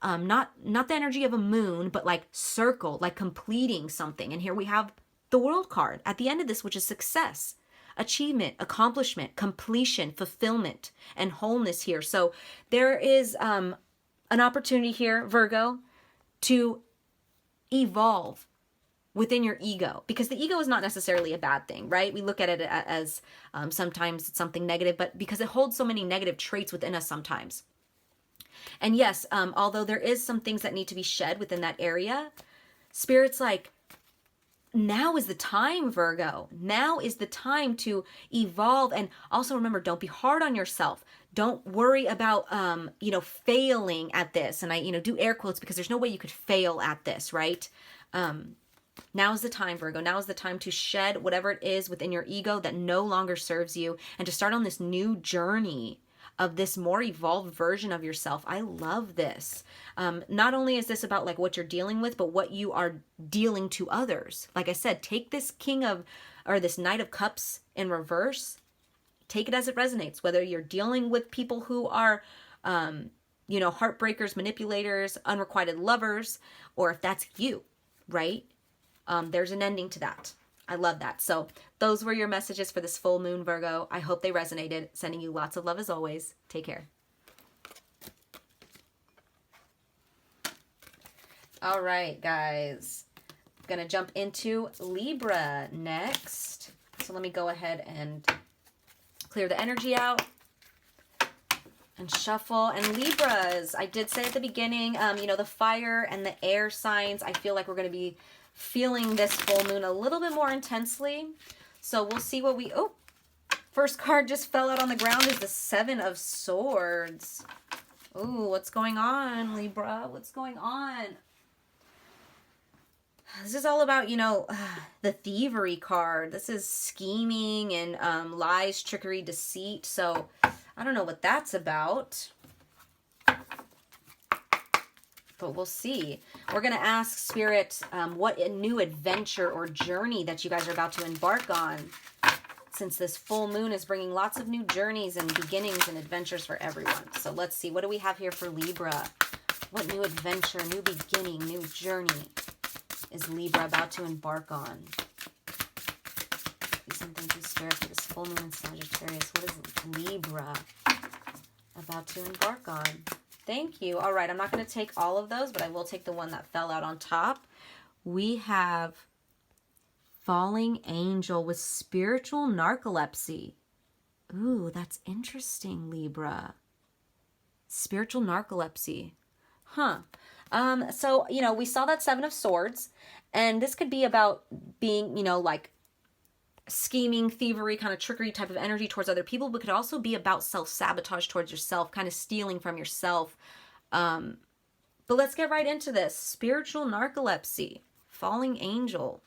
not the energy of a moon, but like circle, like completing something. And here we have the World card at the end of this, which is success, achievement, accomplishment, completion, fulfillment, and wholeness here. So there is an opportunity here, Virgo, to evolve within your ego, because the ego is not necessarily a bad thing, right? We look at it as sometimes it's something negative, but because it holds so many negative traits within us sometimes. And yes, although there is some things that need to be shed within that area, Spirit's like, now is the time, Virgo. Now is the time to evolve. And also remember, don't be hard on yourself. Don't worry about, you know, failing at this. And I, you know, do air quotes because there's no way you could fail at this, right? Now is the time, Virgo. Now is the time to shed whatever it is within your ego that no longer serves you and to start on this new journey of this more evolved version of yourself. I love this. Not only is this about like what you're dealing with, but what you are dealing to others. Like I said, take this this Knight of Cups in reverse, take it as it resonates, whether you're dealing with people who are you know, heartbreakers, manipulators, unrequited lovers, or if that's you, right? There's an ending to that. I love that. So those were your messages for this full moon, Virgo. I hope they resonated. Sending you lots of love as always. Take care. All right, guys. I'm going to jump into Libra next. So let me go ahead and clear the energy out and shuffle. And Libras, I did say at the beginning, you know, the fire and the air signs, I feel like we're going to be feeling this full moon a little bit more intensely. So we'll see what we, oh, first card just fell out on the ground is the Seven of Swords. Ooh, what's going on, Libra? What's going on? This is all about, you know, the thievery card. This is scheming and lies, trickery, deceit. So I don't know what that's about, but we'll see. We're going to ask Spirit what a new adventure or journey that you guys are about to embark on, since this full moon is bringing lots of new journeys and beginnings and adventures for everyone. So let's see. What do we have here for Libra? What new adventure, new beginning, new journey is Libra about to embark on? Something to Spirit for this full moon in Sagittarius. What is Libra about to embark on? Thank you. All right, I'm not going to take all of those, but I will take the one that fell out on top. We have Falling Angel with spiritual narcolepsy. Ooh, that's interesting, Libra. Spiritual narcolepsy. Huh. So, you know, we saw that Seven of Swords, and this could be about being, you know, like scheming, thievery, kind of trickery type of energy towards other people, but could also be about self-sabotage towards yourself, kind of stealing from yourself. But let's get right into this. Spiritual narcolepsy, falling angel.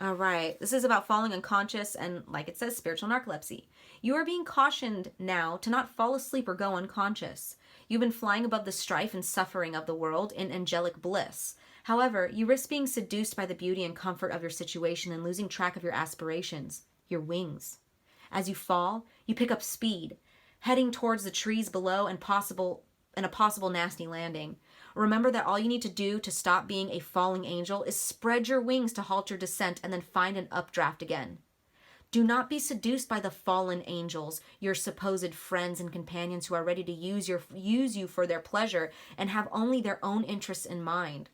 All right, this is about falling unconscious and, like it says, spiritual narcolepsy. You are being cautioned now to not fall asleep or go unconscious. You've been flying above the strife and suffering of the world in angelic bliss. However, you risk being seduced by the beauty and comfort of your situation and losing track of your aspirations, your wings. As you fall, you pick up speed, heading towards the trees below and a possible nasty landing. Remember that all you need to do to stop being a falling angel is spread your wings to halt your descent and then find an updraft again. Do not be seduced by the fallen angels, your supposed friends and companions who are ready to use you for their pleasure and have only their own interests in mind.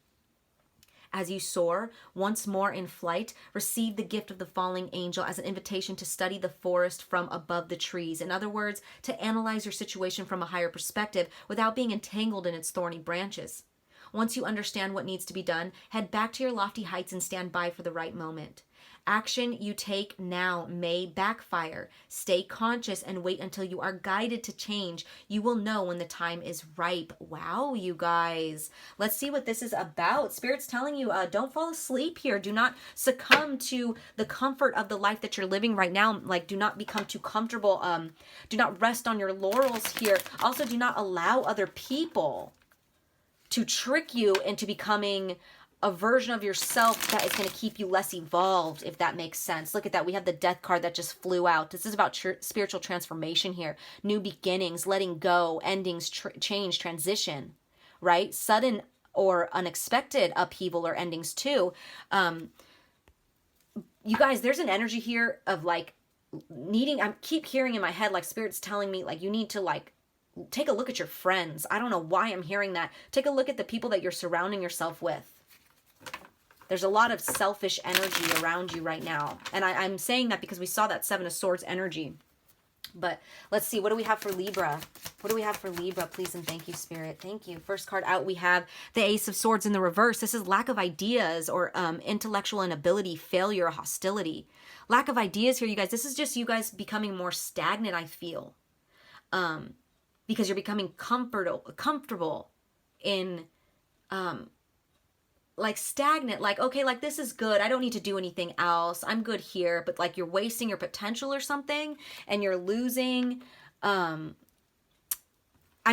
As you soar, once more in flight, receive the gift of the falling angel as an invitation to study the forest from above the trees. In other words, to analyze your situation from a higher perspective without being entangled in its thorny branches. Once you understand what needs to be done, head back to your lofty heights and stand by for the right moment. Action you take now may backfire. Stay conscious and wait until you are guided to change. You will know when the time is ripe. Wow, you guys. Let's see what this is about. Spirit's telling you, don't fall asleep here. Do not succumb to the comfort of the life that you're living right now. Like, do not become too comfortable. Do not rest on your laurels here. Also, do not allow other people to trick you into becoming a version of yourself that is going to keep you less evolved, if that makes sense. Look at that. We have the death card that just flew out. This is about spiritual transformation here. New beginnings, letting go, endings, change, transition, right? Sudden or unexpected upheaval or endings too. You guys, there's an energy here of like needing, I keep hearing in my head, like Spirit's telling me, like, you need to like take a look at your friends. I don't know why I'm hearing that. Take a look at the people that you're surrounding yourself with. There's a lot of selfish energy around you right now. And I'm saying that because we saw that Seven of Swords energy. But let's see. What do we have for Libra? What do we have for Libra? Please and thank you, Spirit. Thank you. First card out, we have the Ace of Swords in the reverse. This is lack of ideas or intellectual inability, failure, hostility. Lack of ideas here, you guys. This is just you guys becoming more stagnant, I feel. Because you're becoming comfortable in... like stagnant, like, okay, like this is good. I don't need to do anything else. I'm good here. But like you're wasting your potential or something and you're losing, I'm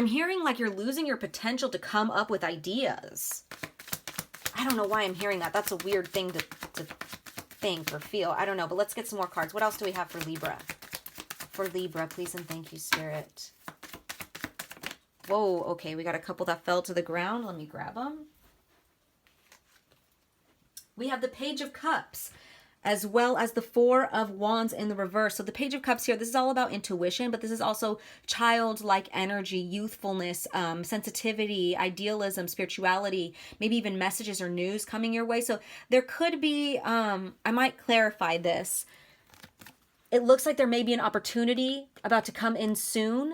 hearing like you're losing your potential to come up with ideas. I don't know why I'm hearing that. That's a weird thing to think or feel. I don't know, but let's get some more cards. What else do we have for Libra? for Libra, please and thank you, Spirit. Whoa, okay, we got a couple that fell to the ground. Let me grab them. We have the Page of Cups, as well as the Four of Wands in the reverse. So the Page of Cups here, this is all about intuition, but this is also childlike energy, youthfulness, sensitivity, idealism, spirituality, maybe even messages or news coming your way. So there could be, I might clarify this. It looks like there may be an opportunity about to come in soon.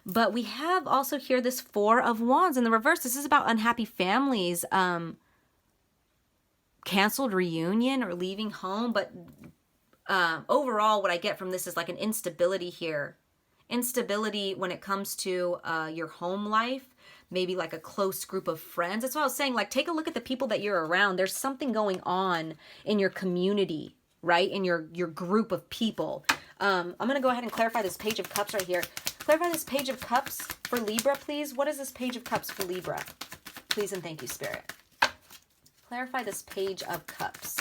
But we have also here this Four of Wands in the reverse. This is about unhappy families, canceled reunion or leaving home. But overall, what I get from this is like an instability here. Instability when it comes to your home life, maybe like a close group of friends. That's what I was saying. Like, take a look at the people that you're around. There's something going on in your community, right? In your group of people. I'm going to go ahead and clarify this Page of Cups right here. Clarify this Page of Cups for Libra, please. What is this Page of Cups for Libra? Please and thank you, Spirit. Clarify this Page of Cups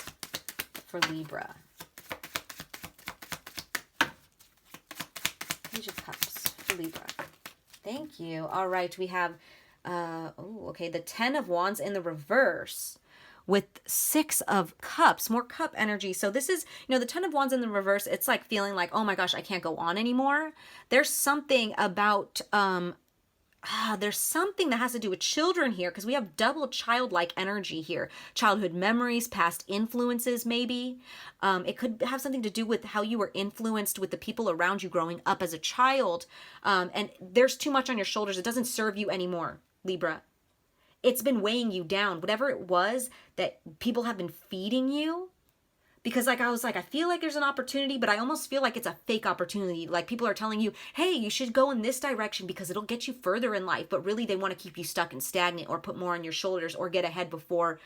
for Libra. Page of Cups for Libra. Thank you. All right, we have, the Ten of Wands in the reverse with Six of Cups, more cup energy. So this is, the Ten of Wands in the reverse, it's like feeling like, oh my gosh, I can't go on anymore. There's something about, there's something that has to do with children here, because we have double childlike energy here. Childhood memories, past influences, maybe. It could have something to do with how you were influenced with the people around you growing up as a child. And there's too much on your shoulders. It doesn't serve you anymore, Libra. It's been weighing you down. Whatever it was that people have been feeding you. Because I was like, I feel like there's an opportunity, but I almost feel like it's a fake opportunity. Like people are telling you, hey, you should go in this direction because it'll get you further in life. But really they want to keep you stuck and stagnant or put more on your shoulders or get ahead before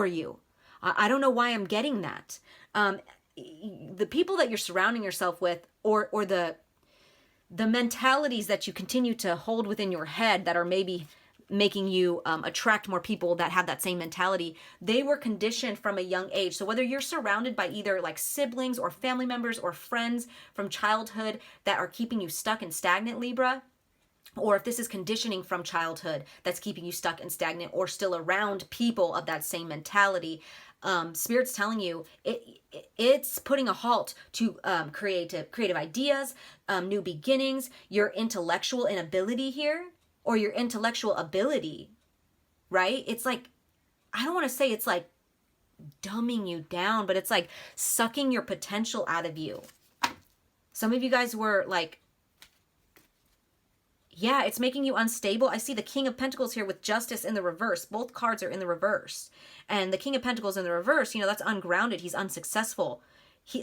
you. I don't know why I'm getting that. The people that you're surrounding yourself with or the mentalities that you continue to hold within your head that are maybe making you attract more people that have that same mentality, they were conditioned from a young age. So whether you're surrounded by either like siblings or family members or friends from childhood that are keeping you stuck and stagnant, Libra, or if this is conditioning from childhood that's keeping you stuck and stagnant or still around people of that same mentality, Spirit's telling you it's putting a halt to creative ideas, new beginnings, your intellectual inability here, or your intellectual ability, right? It's like, I don't want to say it's like dumbing you down, but it's like sucking your potential out of you. Some of you guys were like, yeah, it's making you unstable. I see the King of Pentacles here with Justice in the reverse. Both cards are in the reverse. And the King of Pentacles in the reverse, that's ungrounded. He's unsuccessful.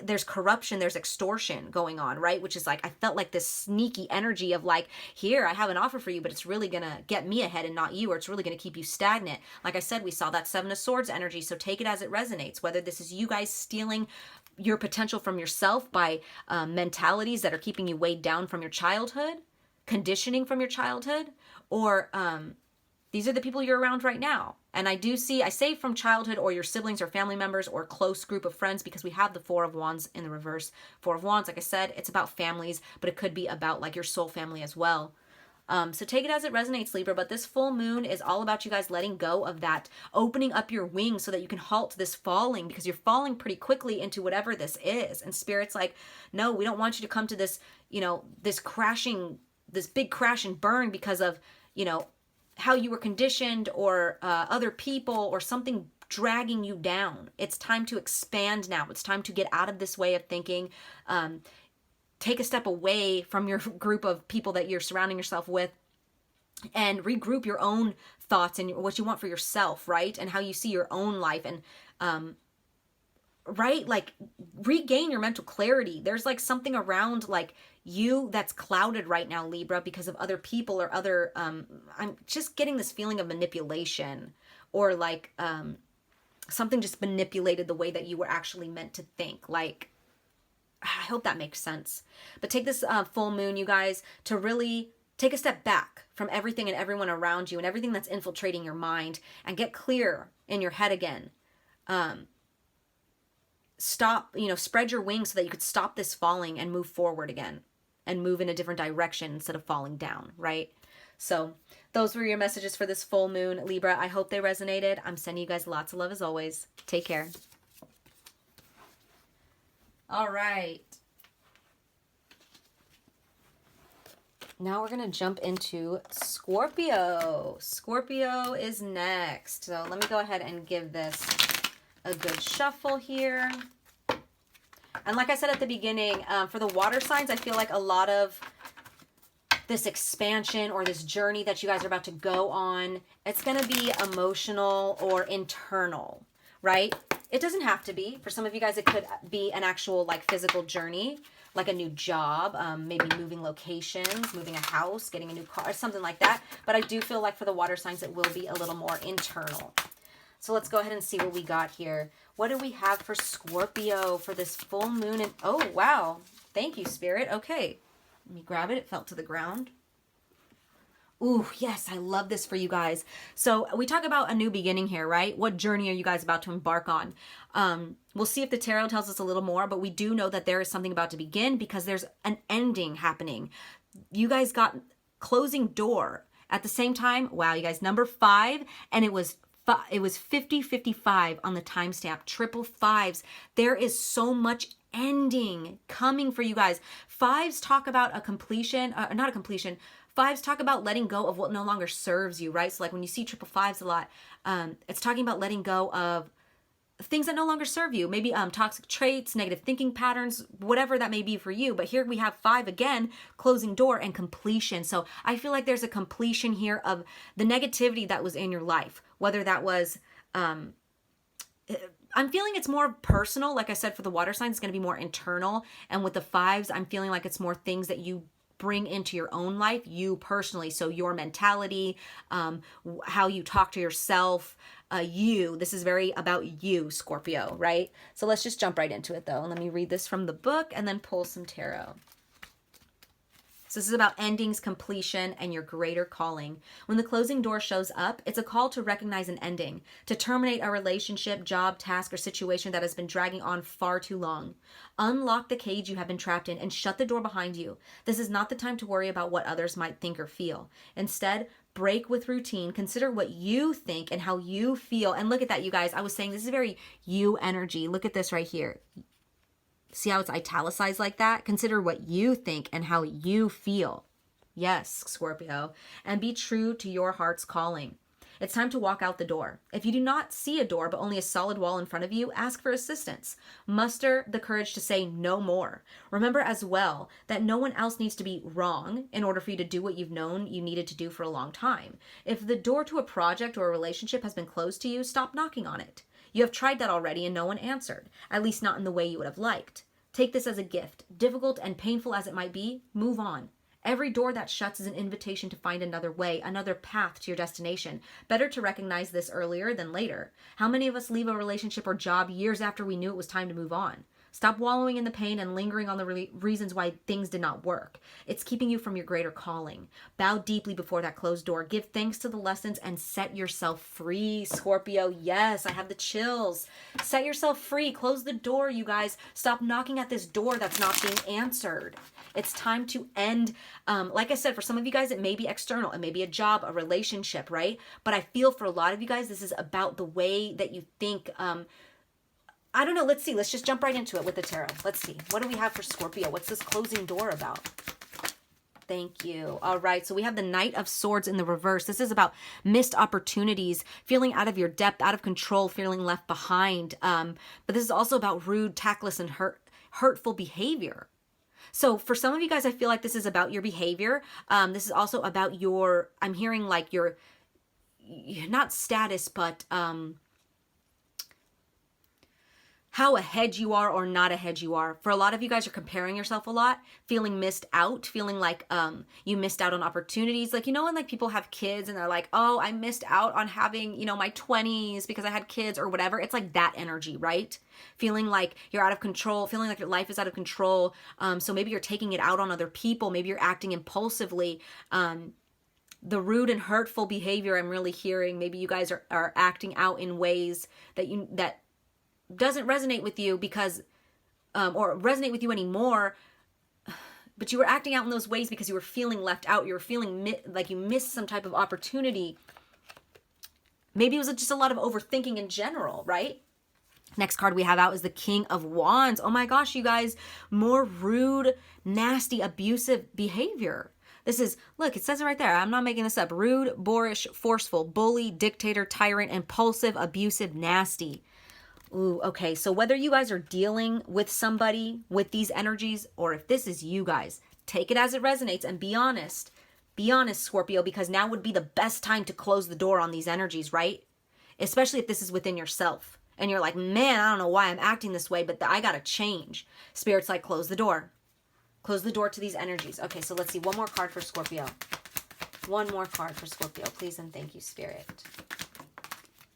There's corruption, there's extortion going on, right? Which is like, I felt like this sneaky energy of like, here, I have an offer for you, but it's really going to get me ahead and not you, or it's really going to keep you stagnant. Like I said, we saw that Seven of Swords energy, so take it as it resonates, whether this is you guys stealing your potential from yourself by mentalities that are keeping you weighed down from your childhood, conditioning from your childhood, or these are the people you're around right now. And I say from childhood or your siblings or family members or close group of friends, because we have the Four of Wands in the reverse. Four of Wands, like I said, it's about families, but it could be about like your soul family as well. So take it as it resonates, Libra, but this full moon is all about you guys letting go of that, opening up your wings so that you can halt this falling, because you're falling pretty quickly into whatever this is. And Spirit's like, no, we don't want you to come to this, this big crash and burn because of, how you were conditioned or other people or something dragging you down. It's time to expand now. It's time to get out of this way of thinking. Take a step away from your group of people that you're surrounding yourself with and regroup your own thoughts and what you want for yourself, right? And how you see your own life and, right? Like regain your mental clarity. There's like something around like you that's clouded right now, Libra, because of other people or other, I'm just getting this feeling of manipulation or like something just manipulated the way that you were actually meant to think. Like, I hope that makes sense. But take this full moon, you guys, to really take a step back from everything and everyone around you and everything that's infiltrating your mind and get clear in your head again. stop, you know, spread your wings so that you could stop this falling and move forward again and move in a different direction instead of falling down, right? So those were your messages for this full moon, Libra. I hope they resonated. I'm sending you guys lots of love as always. Take care. All right. Now we're going to jump into Scorpio. Scorpio is next. So let me go ahead and give this a good shuffle here. And like I said at the beginning, for the water signs, I feel like a lot of this expansion or this journey that you guys are about to go on, it's going to be emotional or internal, right? It doesn't have to be. For some of you guys, it could be an actual like physical journey, like a new job, maybe moving locations, moving a house, getting a new car, something like that. But I do feel like for the water signs, it will be a little more internal. So let's go ahead and see what we got here. What do we have for Scorpio for this full moon? And oh, wow. Thank you, Spirit. Okay. Let me grab it. It fell to the ground. Ooh, yes, I love this for you guys. So we talk about a new beginning here, right? What journey are you guys about to embark on? We'll see if the tarot tells us a little more, but we do know that there is something about to begin because there's an ending happening. You guys got closing door at the same time. Wow, you guys, number 5, and it was 50-55 on the timestamp, triple 5s. There is so much ending coming for you guys. 5s talk about a completion, not a completion. 5s talk about letting go of what no longer serves you, right? So like when you see triple 5s a lot, it's talking about letting go of things that no longer serve you. Maybe toxic traits, negative thinking patterns, whatever that may be for you. But here we have 5 again, closing door and completion. So I feel like there's a completion here of the negativity that was in your life, whether that was, I'm feeling it's more personal. Like I said, for the water signs, it's going to be more internal. And with the 5s, I'm feeling like it's more things that you bring into your own life, you personally. So your mentality, how you talk to yourself, this is very about you, Scorpio, right? So let's just jump right into it though. And let me read this from the book and then pull some tarot. So this is about endings, completion, and your greater calling. When the closing door shows up, it's a call to recognize an ending, to terminate a relationship, job, task, or situation that has been dragging on far too long. Unlock the cage you have been trapped in and shut the door behind you. This is not the time to worry about what others might think or feel. Instead, break with routine, consider what you think and how you feel. And look at that, you guys. I was saying this is very you energy. Look at this right here. See how it's italicized like that? Consider what you think and how you feel. Yes, Scorpio. And be true to your heart's calling. It's time to walk out the door. If you do not see a door but only a solid wall in front of you, ask for assistance. Muster the courage to say no more. Remember as well that no one else needs to be wrong in order for you to do what you've known you needed to do for a long time. If the door to a project or a relationship has been closed to you, stop knocking on it. You have tried that already and no one answered, at least not in the way you would have liked. Take this as a gift. Difficult and painful as it might be, move on. Every door that shuts is an invitation to find another way, another path to your destination. Better to recognize this earlier than later. How many of us leave a relationship or job years after we knew it was time to move on? Stop wallowing in the pain and lingering on the reasons why things did not work. It's keeping you from your greater calling. Bow deeply before that closed door. Give thanks to the lessons and set yourself free, Scorpio. Yes, I have the chills. Set yourself free. Close the door, you guys. Stop knocking at this door that's not being answered. It's time to end. Like I said, for some of you guys, it may be external. It may be a job, a relationship, right? But I feel for a lot of you guys, this is about the way that you think. I don't know. Let's see. Let's just jump right into it with the tarot. Let's see. What do we have for Scorpio? What's this closing door about? Thank you. All right. So we have the Knight of Swords in the reverse. This is about missed opportunities, feeling out of your depth, out of control, feeling left behind. But this is also about rude, tactless, and hurtful behavior. So for some of you guys, I feel like this is about your behavior. This is also about your, I'm hearing like your not status, but how ahead you are or not ahead you are. For a lot of you guys, you're comparing yourself a lot, feeling missed out, feeling like you missed out on opportunities. Like, you know, when like people have kids and they're like, oh, I missed out on having, you know, my 20s because I had kids or whatever. It's like that energy, right? Feeling like you're out of control, feeling like your life is out of control. So maybe you're taking it out on other people. Maybe you're acting impulsively. The rude and hurtful behavior I'm really hearing. Maybe you guys are acting out in ways that doesn't resonate with you because, or resonate with you anymore, but you were acting out in those ways because you were feeling left out. You were feeling like you missed some type of opportunity. Maybe it was just a lot of overthinking in general, right? Next card we have out is the King of Wands. Oh my gosh, you guys, more rude, nasty, abusive behavior. This is, look, it says it right there. I'm not making this up. Rude, boorish, forceful, bully, dictator, tyrant, impulsive, abusive, nasty. Ooh, okay. So whether you guys are dealing with somebody with these energies, or if this is you guys, take it as it resonates and be honest. Be honest, Scorpio, because now would be the best time to close the door on these energies, right? Especially if this is within yourself. And you're like, man, I don't know why I'm acting this way, but I got to change. Spirit's like, close the door. Close the door to these energies. Okay, so let's see. One more card for Scorpio. One more card for Scorpio. Please and thank you, Spirit.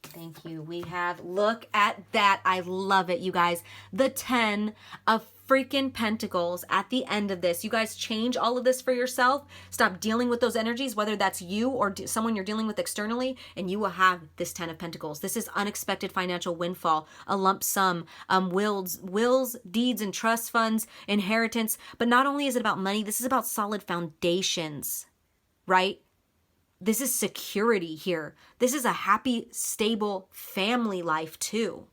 Thank you. We have, look at that. I love it, you guys. The 10 of freaking Pentacles at the end of this. You guys change all of this for yourself. Stop dealing with those energies, whether that's you or someone you're dealing with externally, and you will have this 10 of Pentacles. This is unexpected financial windfall, a lump sum, wills, deeds and trust funds, inheritance. But not only is it about money, this is about solid foundations, right? This is security here. This is a happy, stable family life too.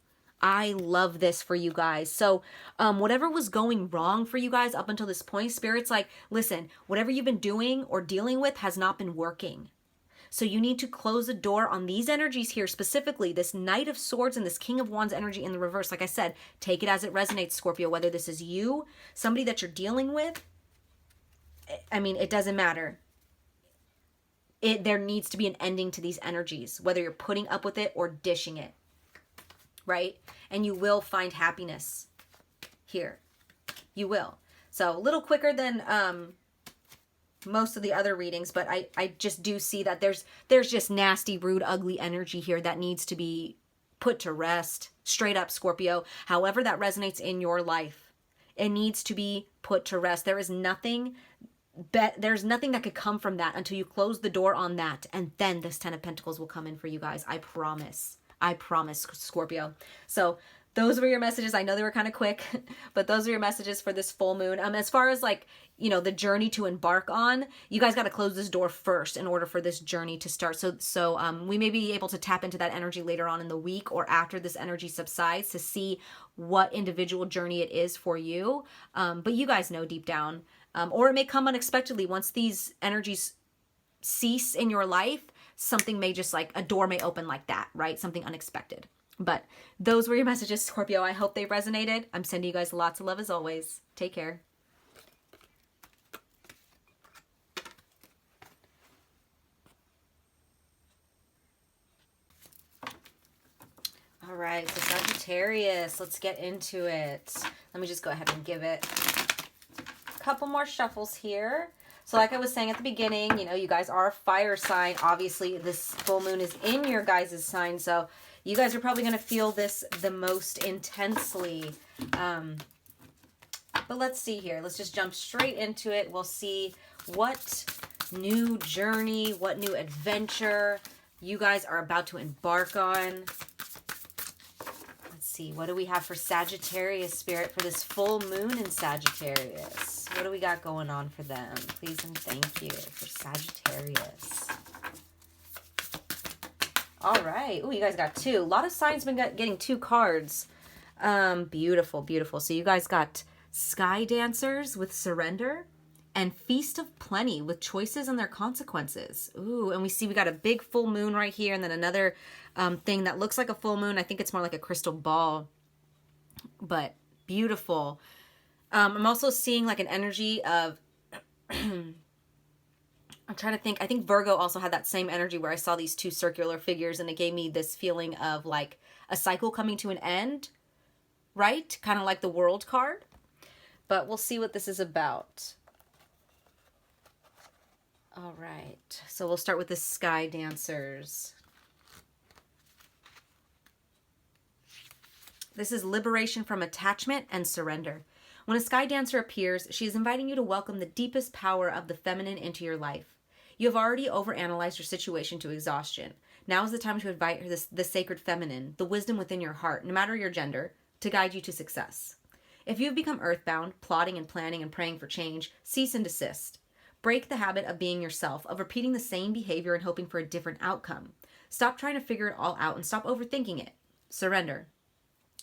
I love this for you guys. So whatever was going wrong for you guys up until this point, Spirit's like, listen, whatever you've been doing or dealing with has not been working. So you need to close the door on these energies here, specifically this Knight of Swords and this King of Wands energy in the reverse. Like I said, take it as it resonates, Scorpio, whether this is you, somebody that you're dealing with. I mean, it doesn't matter. There needs to be an ending to these energies, whether you're putting up with it or dishing it. Right? And you will find happiness here. You will. So a little quicker than most of the other readings, but I just do see that there's just nasty, rude, ugly energy here that needs to be put to rest. Straight up, Scorpio. However that resonates in your life, it needs to be put to rest. There's nothing that could come from that until you close the door on that, and then this 10 of Pentacles will come in for you guys. I promise. I promise, Scorpio. So those were your messages. I know they were kind of quick, but those are your messages for this full moon. As far as like, you know, the journey to embark on, you guys got to close this door first in order for this journey to start. So we may be able to tap into that energy later on in the week or after this energy subsides to see what individual journey it is for you. But you guys know deep down, or it may come unexpectedly once these energies cease in your life. Something may just like a door may open like that, right? Something unexpected. But those were your messages, Scorpio. I hope they resonated. I'm sending you guys lots of love as always. Take care. All right, so Sagittarius, let's get into it. Let me just go ahead and give it a couple more shuffles here. So like I was saying at the beginning, you know, you guys are a fire sign. Obviously, this full moon is in your guys' sign. So you guys are probably going to feel this the most intensely. But let's see here. Let's just jump straight into it. We'll see what new journey, what new adventure you guys are about to embark on. Let's see. What do we have for Sagittarius, Spirit, for this full moon in Sagittarius? What do we got going on for them? Please and thank you for Sagittarius. All right. Oh, you guys got two. A lot of signs been getting two cards. Beautiful, beautiful. So you guys got Sky Dancers with Surrender and Feast of Plenty with Choices and Their Consequences. Ooh, and we see we got a big full moon right here and then another thing that looks like a full moon. I think it's more like a crystal ball, but beautiful. I'm also seeing like an energy of, I'm trying to think, I think Virgo also had that same energy where I saw these two circular figures and it gave me this feeling of like a cycle coming to an end, right? Kind of like the World card, but we'll see what this is about. All right, so we'll start with the Sky Dancers. This is liberation from attachment and surrender. When a Sky Dancer appears, she is inviting you to welcome the deepest power of the feminine into your life. You have already overanalyzed your situation to exhaustion. Now is the time to invite the sacred feminine, the wisdom within your heart, no matter your gender, to guide you to success. If you've become earthbound, plotting and planning and praying for change, cease and desist. Break the habit of being yourself, of repeating the same behavior and hoping for a different outcome. Stop trying to figure it all out and stop overthinking it. Surrender.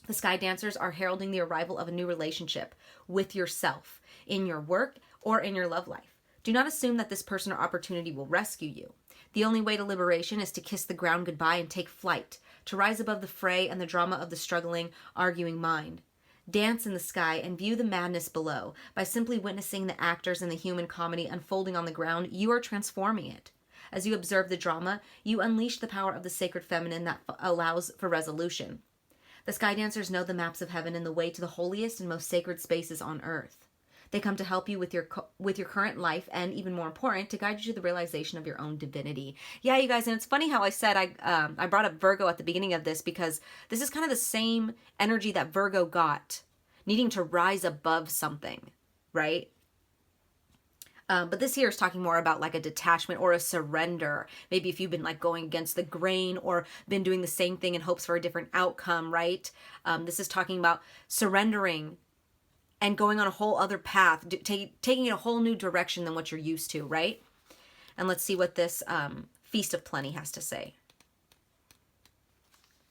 The sky dancers are heralding the arrival of a new relationship with yourself in your work or in your love life. Do not assume that this person or opportunity will rescue you. The only way to liberation is to kiss the ground goodbye and take flight, to rise above the fray and the drama of the struggling, arguing mind. Dance in the sky and view the madness below. By simply witnessing the actors in the human comedy unfolding on the ground, you are transforming it. As you observe the drama, you unleash the power of the sacred feminine that allows for resolution. The sky dancers know the maps of heaven and the way to the holiest and most sacred spaces on earth. They come to help you with your current life and, even more important, to guide you to the realization of your own divinity. Yeah, you guys, and it's funny how I said I brought up Virgo at the beginning of this because this is kind of the same energy that Virgo got, needing to rise above something, right? But this here is talking more about like a detachment or a surrender. Maybe if you've been like going against the grain or been doing the same thing in hopes for a different outcome, right? This is talking about surrendering and going on a whole other path, taking it a whole new direction than what you're used to, right? And let's see what this Feast of Plenty has to say.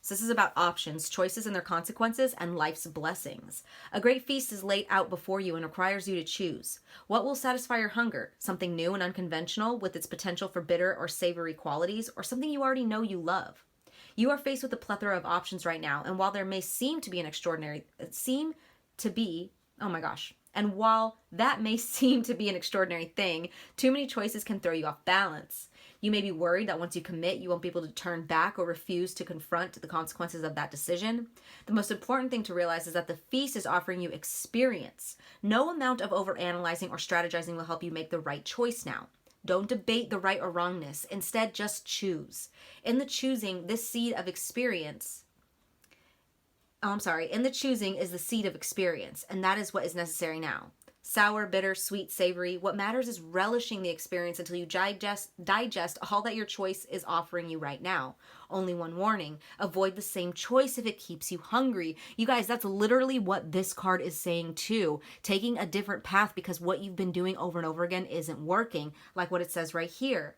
So this is about options, choices and their consequences, and life's blessings. A great feast is laid out before you and requires you to choose. What will satisfy your hunger? Something new and unconventional with its potential for bitter or savory qualities, or something you already know you love? You are faced with a plethora of options right now, and while there may seem to be and while that may seem to be an extraordinary thing, too many choices can throw you off balance. You may be worried that once you commit, you won't be able to turn back or refuse to confront the consequences of that decision. The most important thing to realize is that the feast is offering you experience. No amount of overanalyzing or strategizing will help you make the right choice now. Don't debate the right or wrongness. Instead, just choose. In the choosing is the seed of experience, and that is what is necessary now. Sour, bitter, sweet, savory, what matters is relishing the experience until you digest all that your choice is offering you right now. Only one warning, avoid the same choice if it keeps you hungry. You guys, that's literally what this card is saying too. Taking a different path because what you've been doing over and over again isn't working, like what it says right here.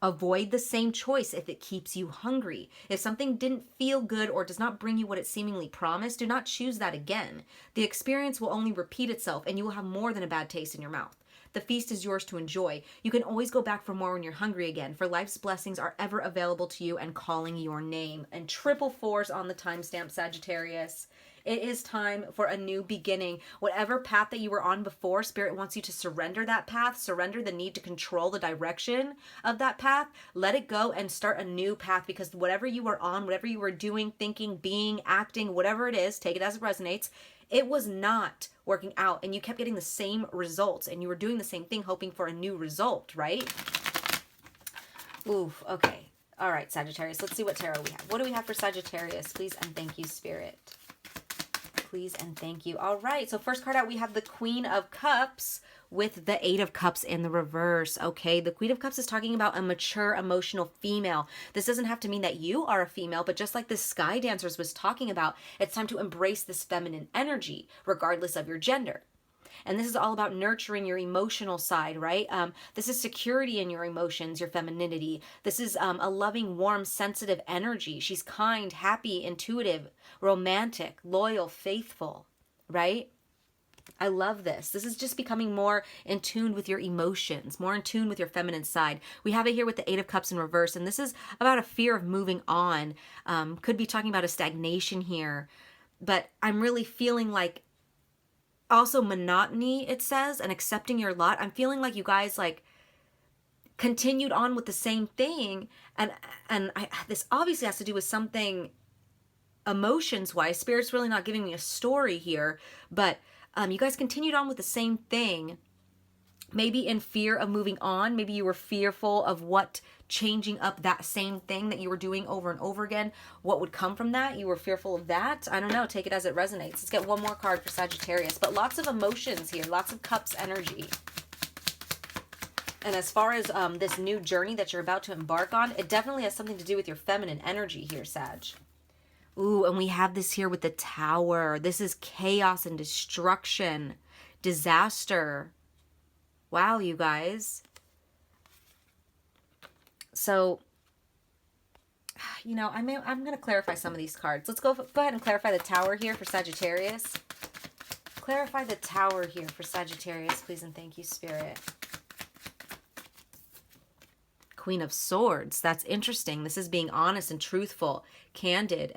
Avoid the same choice if it keeps you hungry. If something didn't feel good or does not bring you what it seemingly promised, do not choose that again. The experience will only repeat itself and you will have more than a bad taste in your mouth. The feast is yours to enjoy. You can always go back for more when you're hungry again, for life's blessings are ever available to you and calling your name. And 444s on the timestamp, Sagittarius. It is time for a new beginning. Whatever path that you were on before, Spirit wants you to surrender that path, surrender the need to control the direction of that path, let it go and start a new path, because whatever you were on, whatever you were doing, thinking, being, acting, whatever it is, take it as it resonates, it was not working out and you kept getting the same results and you were doing the same thing hoping for a new result, right? Oof, okay. All right, Sagittarius, let's see what tarot we have. What do we have for Sagittarius? Please and thank you, Spirit. Please and thank you. All right, so first card out, we have the Queen of Cups with the Eight of Cups in the reverse. Okay, the Queen of Cups is talking about a mature, emotional female. This doesn't have to mean that you are a female, but just like the Sky Dancers was talking about, it's time to embrace this feminine energy, regardless of your gender. And this is all about nurturing your emotional side, right? This is security in your emotions, your femininity. This is a loving, warm, sensitive energy. She's kind, happy, intuitive, romantic, loyal, faithful, right? I love this. This is just becoming more in tune with your emotions, more in tune with your feminine side. We have it here with the Eight of Cups in reverse, and this is about a fear of moving on. Could be talking about a stagnation here, but I'm really feeling like also monotony, it says, and accepting your lot. I'm feeling like you guys like continued on with the same thing, and this obviously has to do with something emotions-wise. Spirit's really not giving me a story here, but you guys continued on with the same thing, maybe in fear of moving on. Maybe you were fearful of what changing up that same thing that you were doing over and over again, what would come from that. You were fearful of that. I don't know. Take it as it resonates. Let's get one more card for Sagittarius. But lots of emotions here. Lots of cups energy. And as far as this new journey that you're about to embark on, it definitely has something to do with your feminine energy here, Sag. Ooh, and we have this here with the Tower. This is chaos and destruction, disaster. Wow, you guys. So, you know, I'm going to clarify some of these cards. Let's go ahead and clarify the Tower here for Sagittarius. Clarify the Tower here for Sagittarius, please and thank you, Spirit. Queen of Swords. That's interesting. This is being honest and truthful, candid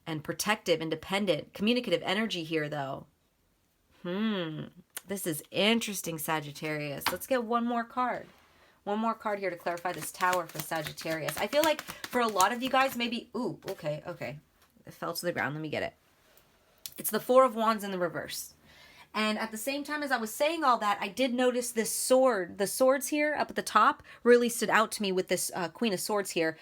and protective, independent, communicative energy here, though. This is interesting, Sagittarius. Let's get one more card. One more card here to clarify this Tower for Sagittarius. I feel like for a lot of you guys, maybe... Ooh, okay. It fell to the ground. Let me get it. It's the Four of Wands in the reverse. And at the same time as I was saying all that, I did notice this sword. The swords here up at the top really stood out to me with this Queen of Swords here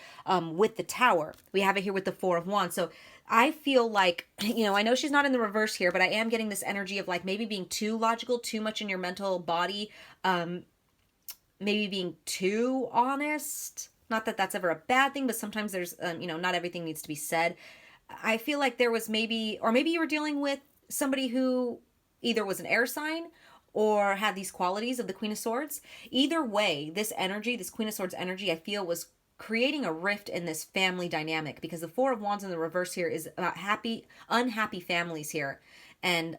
with the Tower. We have it here with the Four of Wands. So I feel like, you know, I know she's not in the reverse here, but I am getting this energy of like maybe being too logical, too much in your mental body, maybe being too honest. Not that that's ever a bad thing, but sometimes there's, you know, not everything needs to be said. I feel like there was maybe, or maybe you were dealing with somebody who either was an air sign or had these qualities of the Queen of Swords. Either way, this energy, this Queen of Swords energy, I feel was creating a rift in this family dynamic, because the Four of Wands in the reverse here is about unhappy families here, and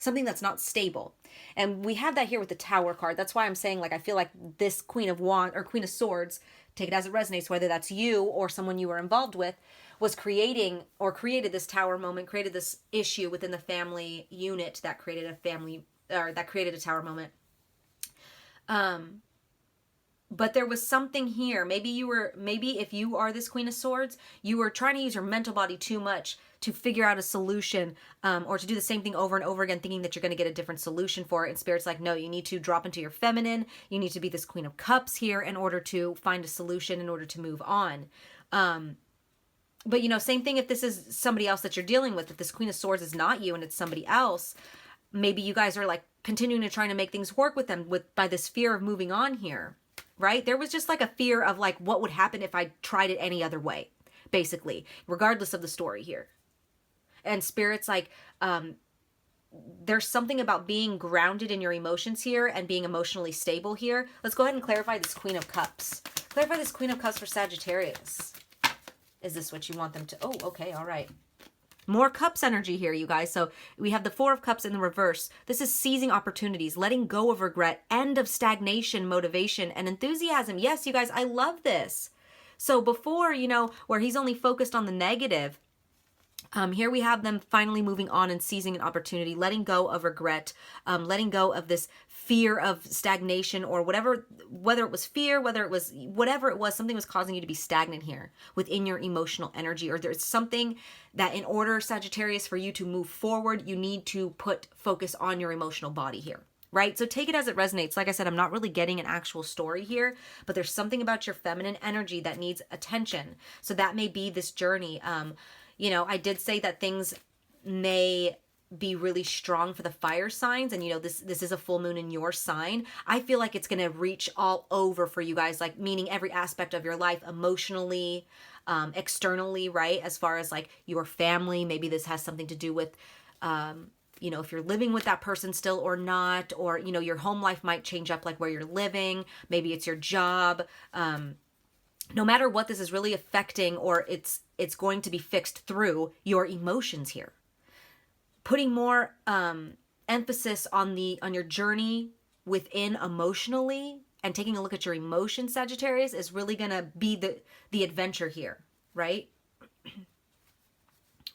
something that's not stable. And we have that here with the Tower card. That's why I'm saying, like, I feel like this Queen of Wands or Queen of Swords, take it as it resonates, whether that's you or someone you were involved with, was creating or created this Tower moment, created this issue within the family unit that created a family, or that created a Tower moment. But there was something here. Maybe if you are this Queen of Swords, you were trying to use your mental body too much to figure out a solution, or to do the same thing over and over again, thinking that you're going to get a different solution for it. And Spirit's like, no, you need to drop into your feminine. You need to be this Queen of Cups here in order to find a solution, in order to move on. But, you know, same thing if this is somebody else that you're dealing with. If this Queen of Swords is not you and it's somebody else, maybe you guys are like continuing to trying to make things work with them by this fear of moving on here, right? There was just like a fear of like what would happen if I tried it any other way, basically, regardless of the story here. And Spirit's like, there's something about being grounded in your emotions here and being emotionally stable here. Let's go ahead and clarify this Queen of Cups. Clarify this Queen of Cups for Sagittarius. Is this what you want them to? Oh, okay. All right. More Cups energy here, you guys. So we have the Four of Cups in the reverse. This is seizing opportunities, letting go of regret, end of stagnation, motivation, and enthusiasm. Yes, you guys, I love this. So before, you know, where he's only focused on the negative, here we have them finally moving on and seizing an opportunity, letting go of regret, letting go of this fear of stagnation or whatever, whether it was fear, whether it was whatever it was, something was causing you to be stagnant here within your emotional energy, or there's something that in order, Sagittarius, for you to move forward, you need to put focus on your emotional body here. Right? So take it as it resonates. Like I said, I'm not really getting an actual story here, but there's something about your feminine energy that needs attention. So that may be this journey. You know, I did say that things may be really strong for the fire signs, and you know, this is a full moon in your sign. I feel like it's going to reach all over for you guys, like meaning every aspect of your life, emotionally, externally, right? As far as like your family, maybe this has something to do with, you know, if you're living with that person still or not, or, you know, your home life might change up, like where you're living, maybe it's your job. No matter what, this is really affecting, or it's going to be fixed through your emotions here. Putting more emphasis on your journey within emotionally and taking a look at your emotions, Sagittarius, is really going to be the adventure here, right?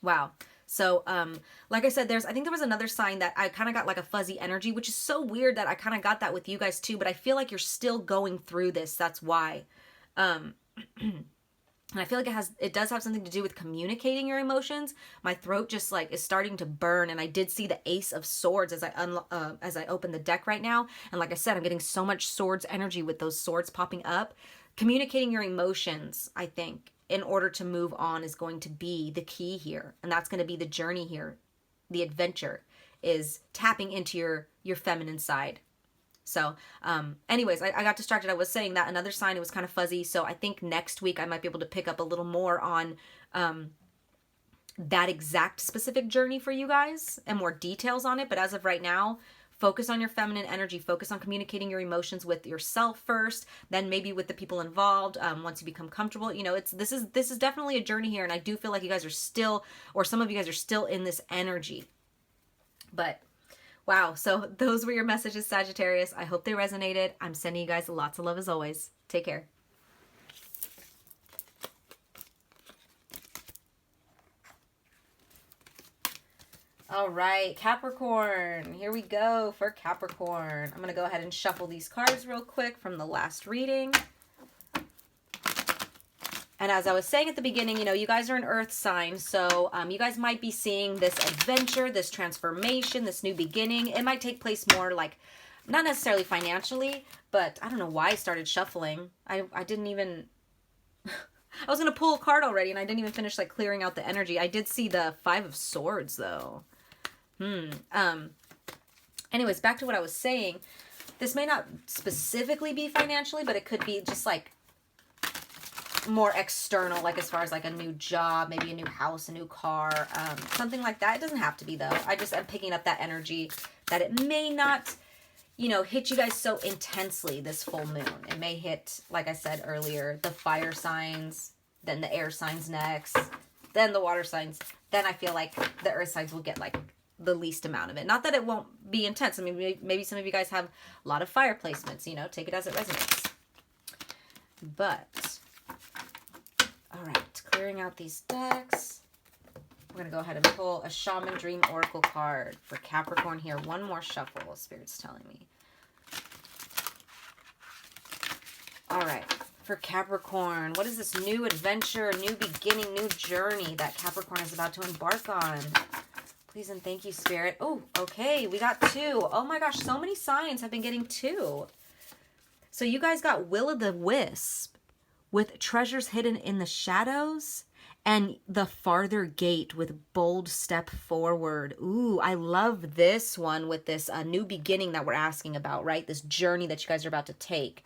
Wow. So, like I said, I think there was another sign that I kind of got like a fuzzy energy, which is so weird that I kind of got that with you guys too, but I feel like you're still going through this. That's why. And I feel like it does have something to do with communicating your emotions. My throat just like is starting to burn, and I did see the Ace of Swords as I open the deck right now. And like I said, I'm getting so much swords energy with those swords popping up. Communicating your emotions, I think, in order to move on is going to be the key here. And that's going to be the journey here. The adventure is tapping into your feminine side. So, anyways, I got distracted. I was saying that another sign, it was kind of fuzzy. So I think next week I might be able to pick up a little more on that exact specific journey for you guys and more details on it. But as of right now, focus on your feminine energy. Focus on communicating your emotions with yourself first, then maybe with the people involved. Once you become comfortable, you know, this is definitely a journey here, and I do feel like you guys are still, or some of you guys are still in this energy. But wow, so those were your messages, Sagittarius. I hope they resonated. I'm sending you guys lots of love as always. Take care. All right, Capricorn. Here we go for Capricorn. I'm going to go ahead and shuffle these cards real quick from the last reading. And as I was saying at the beginning, you know, you guys are an earth sign. So you guys might be seeing this adventure, this transformation, this new beginning. It might take place more like, not necessarily financially, but I don't know why I started shuffling. I didn't even... I was going to pull a card already and I didn't even finish like clearing out the energy. I did see the 5 of Swords though. Anyways, back to what I was saying. This may not specifically be financially, but it could be just like more external, like as far as like a new job, maybe a new house, a new car, something like that. It doesn't have to be though. I'm picking up that energy that it may not, you know, hit you guys so intensely this full moon. It may hit, like I said earlier, the fire signs, then the air signs next, then the water signs. Then I feel like the earth signs will get like the least amount of it. Not that it won't be intense. I mean, maybe some of you guys have a lot of fire placements, you know, take it as it resonates. But, all right, clearing out these decks. We're going to go ahead and pull a Shaman Dream Oracle card for Capricorn here. One more shuffle, Spirit's telling me. All right, for Capricorn, what is this new adventure, new beginning, new journey that Capricorn is about to embark on? Please and thank you, Spirit. Oh, okay, we got 2. Oh my gosh, so many signs have been getting 2. So you guys got Will-o'-the-Wisp with treasures hidden in the shadows and the farther gate with bold step forward. Ooh, I love this one with this new beginning that we're asking about, right? This journey that you guys are about to take.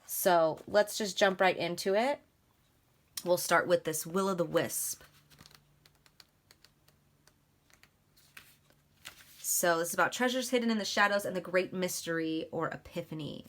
So let's just jump right into it. We'll start with this Will-o'-the-Wisp. So this is about treasures hidden in the shadows and the great mystery or epiphany.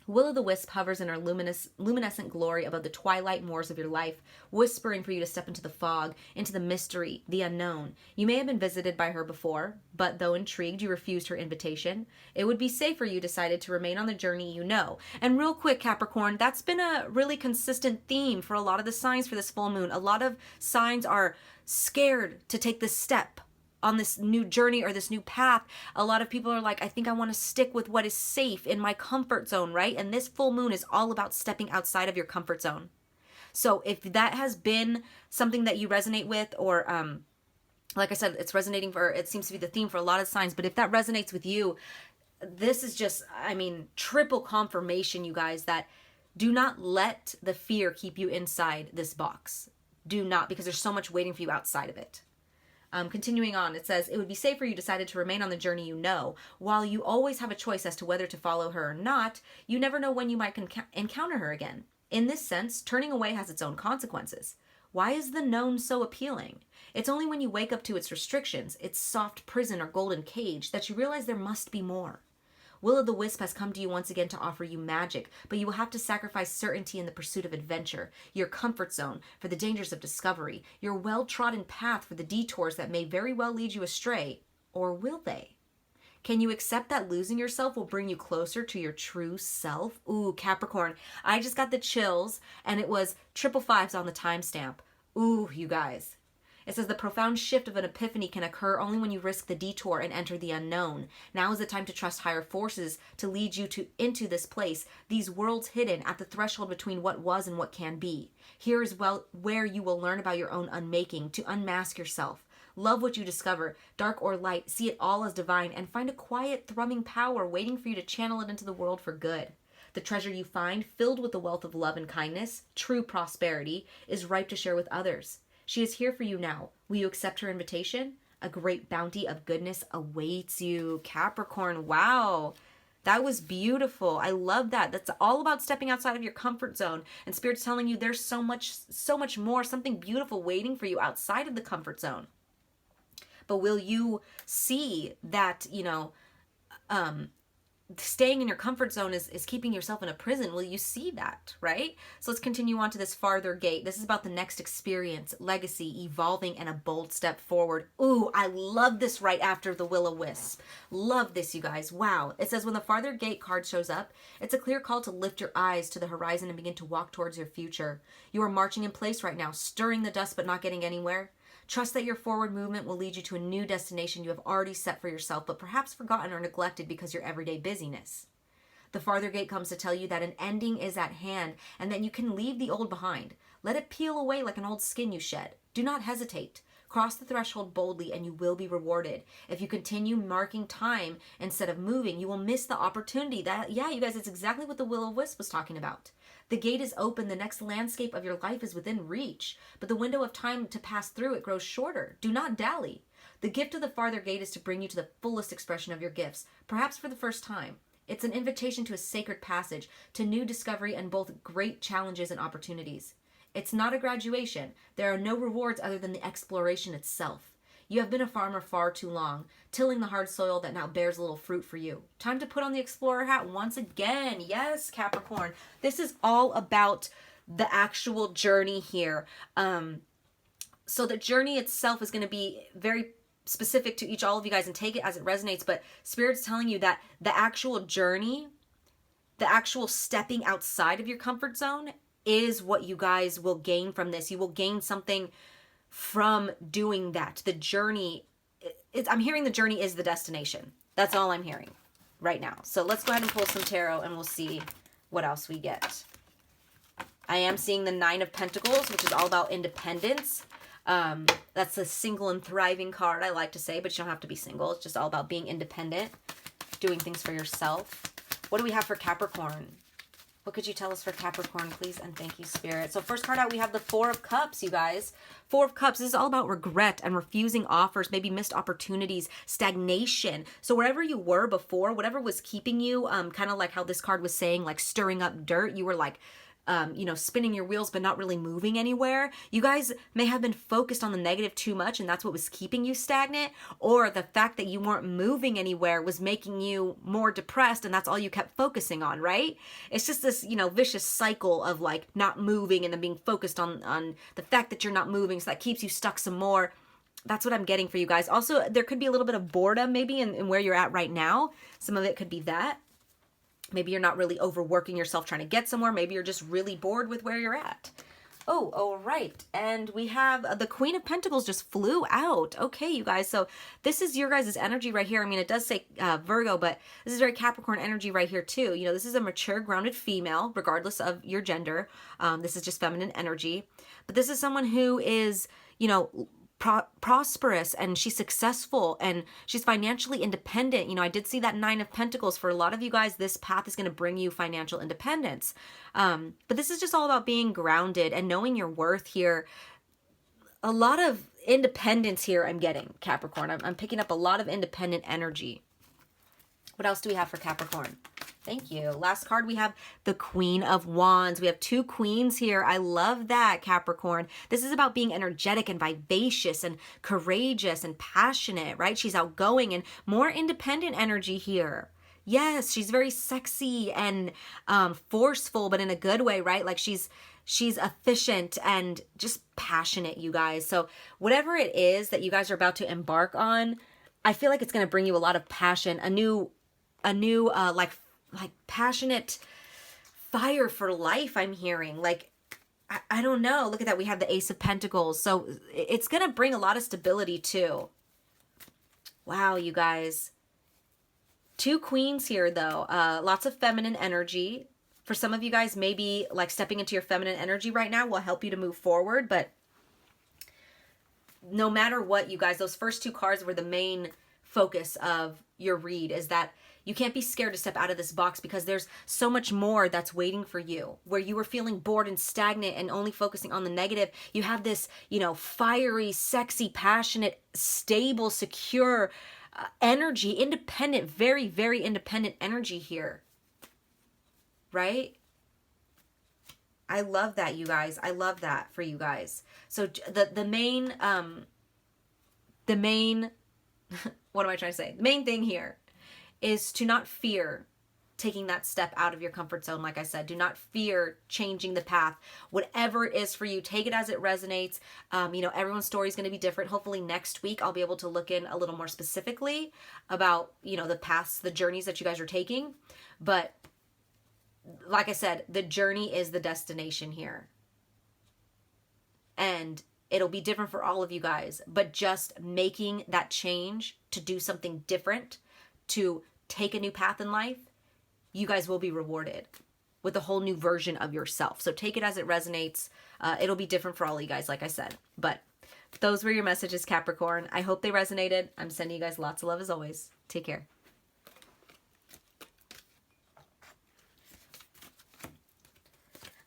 Will-o'-the-Wisp hovers in her luminescent glory above the twilight moors of your life, whispering for you to step into the fog, into the mystery, the unknown. You may have been visited by her before, but though intrigued, you refused her invitation. It would be safer you decided to remain on the journey you know. And real quick, Capricorn, that's been a really consistent theme for a lot of the signs for this full moon. A lot of signs are scared to take this step on this new journey or this new path. A lot of people are like, I think I want to stick with what is safe in my comfort zone, right? And this full moon is all about stepping outside of your comfort zone. So if that has been something that you resonate with, or like I said, it's resonating for, it seems to be the theme for a lot of signs, but if that resonates with you, this is just, I mean, triple confirmation, you guys, that do not let the fear keep you inside this box. Do not, because there's so much waiting for you outside of it. Continuing on, it says, it would be safer you decided to remain on the journey you know. While you always have a choice as to whether to follow her or not, you never know when you might encounter her again. In this sense, turning away has its own consequences. Why is the known so appealing? It's only when you wake up to its restrictions, its soft prison or golden cage, that you realize there must be more. Will-o'-the-Wisp has come to you once again to offer you magic, but you will have to sacrifice certainty in the pursuit of adventure, your comfort zone for the dangers of discovery, your well-trodden path for the detours that may very well lead you astray. Or will they? Can you accept that losing yourself will bring you closer to your true self? Ooh, Capricorn, I just got the chills, and it was 555s on the timestamp. Ooh, you guys. It says the profound shift of an epiphany can occur only when you risk the detour and enter the unknown. Now is the time to trust higher forces to lead you into this place, these worlds hidden at the threshold between what was and what can be. Here is where you will learn about your own unmaking, to unmask yourself. Love what you discover, dark or light, see it all as divine, and find a quiet, thrumming power waiting for you to channel it into the world for good. The treasure you find, filled with the wealth of love and kindness, true prosperity, is ripe to share with others. She is here for you now. Will you accept her invitation? A great bounty of goodness awaits you. Capricorn, wow. That was beautiful. I love that. That's all about stepping outside of your comfort zone. And Spirit's telling you there's so much more, something beautiful waiting for you outside of the comfort zone. But will you see that, staying in your comfort zone is keeping yourself in a prison? Will you see that, right? So let's continue on to this farther gate. This is about the next experience, legacy, evolving, and a bold step forward. Ooh, I love this right after the Will-O-Wisp. Love this, you guys. Wow. It says when the farther gate card shows up, it's a clear call to lift your eyes to the horizon and begin to walk towards your future. You are marching in place right now, stirring the dust but not getting anywhere. Trust that your forward movement will lead you to a new destination you have already set for yourself, but perhaps forgotten or neglected because of your everyday busyness. The farther gate comes to tell you that an ending is at hand and that you can leave the old behind. Let it peel away like an old skin you shed. Do not hesitate. Cross the threshold boldly and you will be rewarded. If you continue marking time instead of moving, you will miss the opportunity. Yeah, you guys, it's exactly what the Will-O-Wisp was talking about. The gate is open. The next landscape of your life is within reach, but the window of time to pass through it grows shorter. Do not dally. The gift of the farther gate is to bring you to the fullest expression of your gifts, perhaps for the first time. It's an invitation to a sacred passage, to new discovery and both great challenges and opportunities. It's not a graduation. There are no rewards other than the exploration itself. You have been a farmer far too long, tilling the hard soil that now bears little fruit for you. Time to put on the explorer hat once again. Yes, Capricorn. This is all about the actual journey here. So the journey itself is going to be very specific to all of you guys, and take it as it resonates. But Spirit's telling you that the actual journey, the actual stepping outside of your comfort zone is what you guys will gain from this. You will gain something from doing that. The journey, I'm hearing the journey is the destination. That's all I'm hearing right now. So let's go ahead and pull some tarot and we'll see what else we get. I am seeing the Nine of Pentacles, which is all about independence. That's a single and thriving card, I like to say, but you don't have to be single. It's just all about being independent, doing things for yourself. What do we have for Capricorn? What could you tell us for Capricorn, please? And thank you, Spirit. So first card out, we have the Four of Cups, you guys. Four of Cups. This is all about regret and refusing offers, maybe missed opportunities, stagnation. So wherever you were before, whatever was keeping you, kind of like how this card was saying, like stirring up dirt, you were like, spinning your wheels but not really moving anywhere. You guys may have been focused on the negative too much and that's what was keeping you stagnant, or the fact that you weren't moving anywhere was making you more depressed and that's all you kept focusing on, right? It's just this, vicious cycle of like not moving and then being focused on the fact that you're not moving, so that keeps you stuck some more. That's what I'm getting for you guys. Also, there could be a little bit of boredom maybe in where you're at right now. Some of it could be that. Maybe you're not really overworking yourself trying to get somewhere. Maybe you're just really bored with where you're at. Oh, all right. And we have the Queen of Pentacles just flew out. Okay, you guys. So this is your guys' energy right here. I mean, it does say Virgo, but this is very Capricorn energy right here too. This is a mature, grounded female, regardless of your gender. This is just feminine energy. But this is someone who is, prosperous and she's successful and she's financially independent. I did see that Nine of Pentacles. For a lot of you guys, this path is going to bring you financial independence. But this is just all about being grounded and knowing your worth here. A lot of independence here I'm getting, Capricorn. I'm picking up a lot of independent energy. What else do we have for Capricorn? Thank you. Last card, we have the Queen of Wands. We have two queens here. I love that, Capricorn. This is about being energetic and vivacious and courageous and passionate, right? She's outgoing and more independent energy here. Yes, she's very sexy and forceful, but in a good way, right? Like she's efficient and just passionate, you guys. So whatever it is that you guys are about to embark on, I feel like it's going to bring you a lot of passion, a new like passionate fire for life. I'm hearing like, I don't know. Look at that. We have the Ace of Pentacles. So it's going to bring a lot of stability too. Wow, you guys. Two queens here though. Lots of feminine energy. For some of you guys, maybe like stepping into your feminine energy right now will help you to move forward. But no matter what, you guys, those first two cards were the main focus of your read, is that you can't be scared to step out of this box because there's so much more that's waiting for you. Where you were feeling bored and stagnant and only focusing on the negative, you have this, fiery, sexy, passionate, stable, secure, energy, independent, very, very independent energy here, right? I love that, you guys. I love that for you guys. So the main, what am I trying to say? The main thing here is to not fear taking that step out of your comfort zone. Like I said, do not fear changing the path. Whatever it is for you, take it as it resonates. You know, everyone's story is going to be different. Hopefully next week I'll be able to look in a little more specifically about, you know, the paths, the journeys that you guys are taking. But like I said, the journey is the destination here. And it'll be different for all of you guys. But just making that change to do something different, to take a new path in life, you guys will be rewarded with a whole new version of yourself. So take it as it resonates. It'll be different for all of you guys, like I said. But those were your messages, Capricorn. I hope they resonated. I'm sending you guys lots of love as always. Take care.